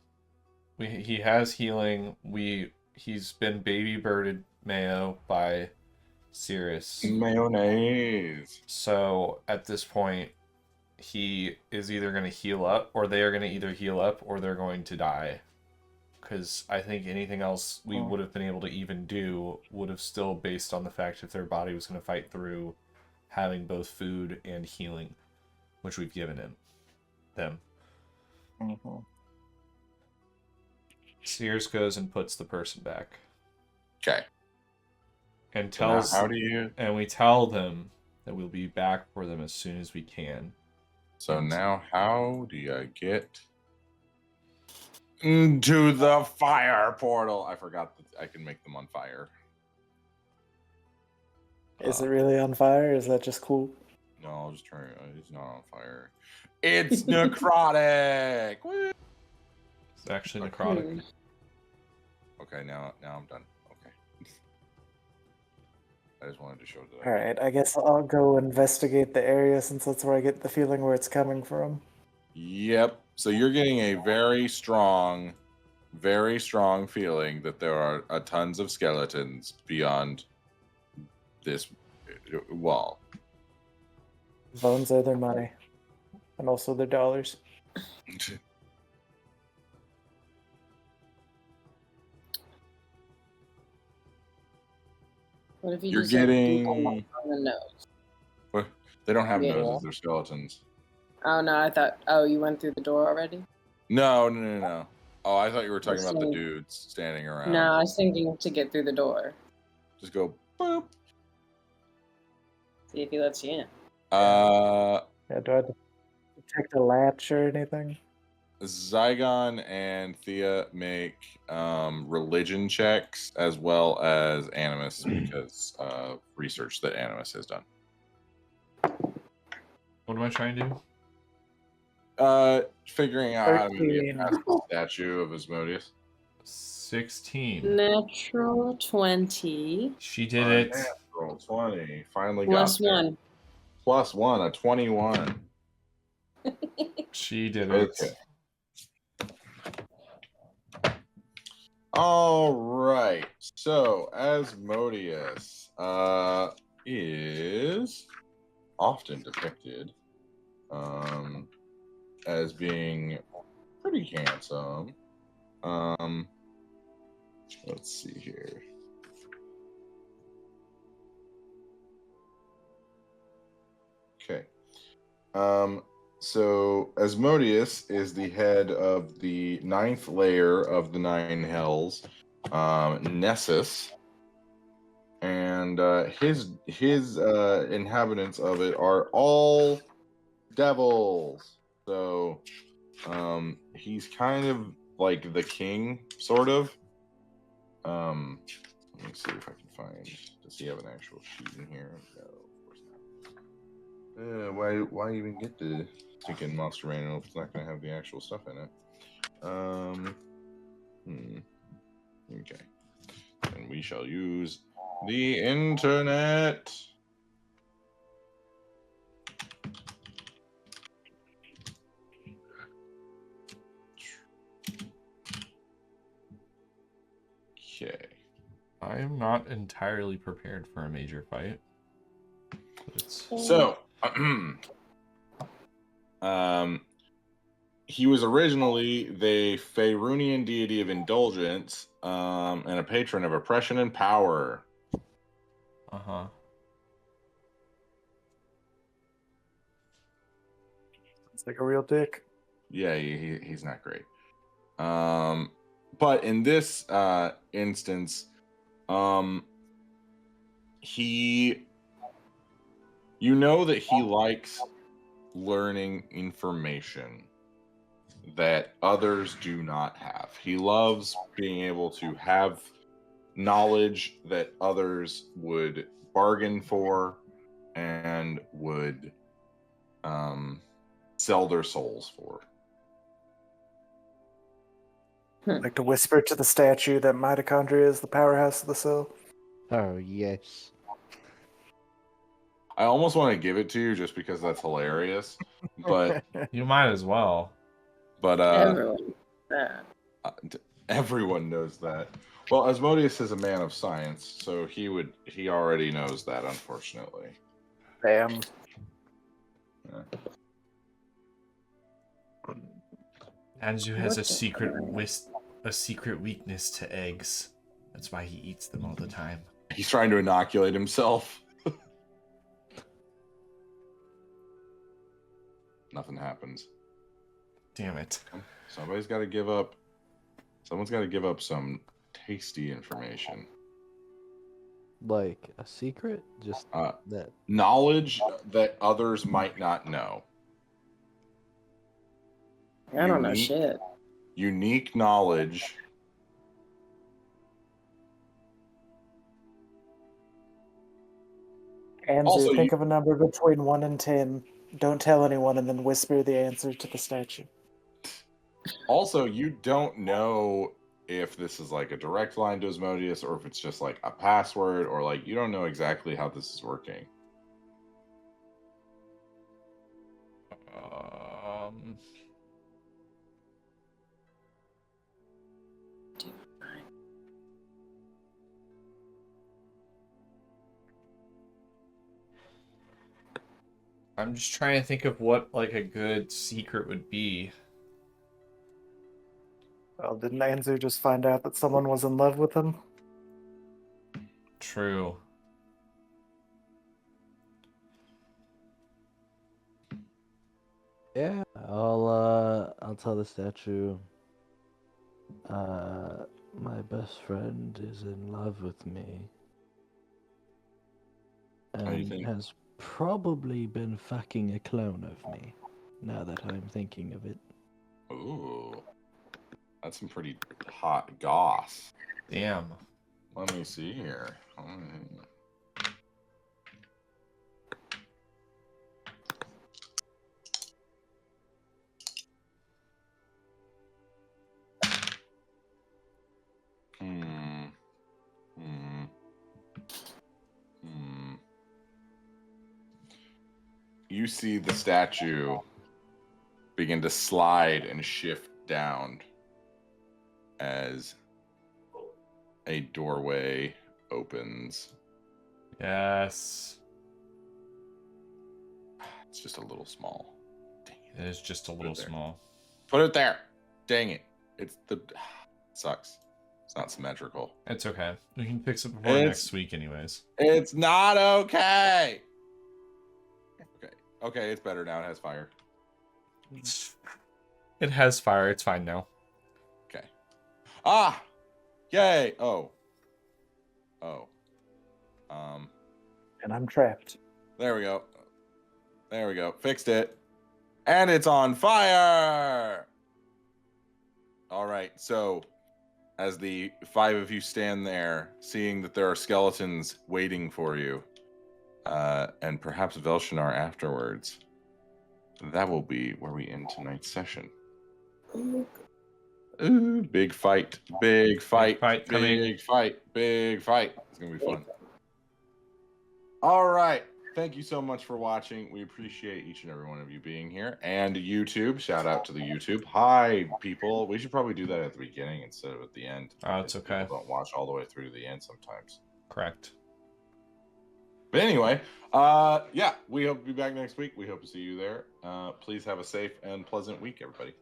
He has healing. He's been baby birded Mayo by Cirrus. Mayonnaise. So at this point, he is either going to heal up, or they are going to either heal up, or they're going to die. Because I think anything else we would have been able to even do would have still based on the fact if their body was going to fight through having both food and healing, which we've given them. Sears goes and puts the person back. Okay. And So now tells how do you? and we tell them that we'll be back for them as soon as we can. So now, how do you get into the fire portal? I forgot that I can make them on fire. Is it really on fire? Is that just cool? No, I'll just turn it. It's not on fire. It's necrotic. Woo! It's actually necrotic. Okay, now I'm done. Okay. I just wanted to show that. Alright, I guess I'll go investigate the area since that's where I get the feeling where it's coming from. Yep. So you're getting a very strong feeling that there are tons of skeletons beyond this wall. Bones are their money. And also their dollars. What if you You're just like, getting. boop on the nose? What? They don't have Yeah. noses. They're skeletons. Oh no, I thought. Oh, you went through the door already? No. Oh, I thought you were talking about the Listen. dudes standing around. No, I was thinking to get through the door. Just go boop. See if he lets you in. Yeah, do I detect a latch or anything? Zygon and Thea make religion checks as well as Animus because of research that Animus has done. What am I trying to do? Figuring out how to maybe 13. get past the statue of Asmodeus. 16. Natural 20 She did it. Natural 20. Finally plus got there. 1. Plus 1, a 21. She did it. Okay. All right. So Asmodeus is often depicted as being pretty handsome. Let's see here. Okay. So Asmodeus is the head of the 9th layer of the 9 hells, Nessus, and his inhabitants of it are all devils. So, he's kind of like the king, sort of. Let me see if I can find. Does he have an actual sheet in here? No, of course not. Why even get the stinking monster manual if it's not going to have the actual stuff in it? Okay. And we shall use the internet. Okay. I am not entirely prepared for a major fight. But it's... So, he was originally the Faerunian deity of indulgence, and a patron of oppression and power. Uh-huh. It's like a real dick. Yeah, he's not great. But in this instance, you know that he likes learning information that others do not have. He loves being able to have knowledge that others would bargain for and would sell their souls for. Like to whisper to the statue that mitochondria is the powerhouse of the cell. Oh, yes. I almost want to give it to you just because that's hilarious, but You might as well. Everyone. everyone knows that. Well, Asmodeus is a man of science, so he already knows that, unfortunately. Damn. Yeah. Anzu has a secret weakness to eggs. That's why he eats them all the time. He's trying to inoculate himself. Nothing happens. Damn it. Someone's got to give up some tasty information. Like a secret? Just that. Knowledge that others might not know. I don't know shit. Unique knowledge. Anzu, Also, think of a number between 1 and 10. Don't tell anyone, and then whisper the answer to the statue. Also, you don't know if this is like a direct line to Asmodeus or if it's just like a password, or like you don't know exactly how this is working. I'm just trying to think of what like a good secret would be. Well, didn't Anzu just find out that someone was in love with him? True. Yeah, I'll tell the statue. My best friend is in love with me. do you And think? has probably been fucking a clone of me, now that I'm thinking of it. Ooh. That's some pretty hot goss. Damn. Let me see here. You see the statue begin to slide and shift down as a doorway opens. Yes. It's just a little small. Dang it. It is just a little small. Put it there. Dang it. Sucks. It's not symmetrical. It's okay. We can fix it before next week anyways. It's not okay. Okay, it's better now. It has fire. It has fire. It's fine now. Okay. Ah! Yay! Oh. And I'm trapped. There we go. Fixed it. And it's on fire! All right, so as the 5 of you stand there, seeing that there are skeletons waiting for you, and perhaps Velshinar afterwards, that will be where we end tonight's session. Ooh, big fight, big fight, fight coming. big fight, big fight. It's going to be fun. All right. Thank you so much for watching. We appreciate each and every one of you being here. And YouTube, shout out to the YouTube. Hi, people. We should probably do that at the beginning instead of at the end. Oh, it's okay. People don't watch all the way through to the end sometimes. Correct. But anyway, yeah, we hope to be back next week. We hope to see you there. Please have a safe and pleasant week, everybody.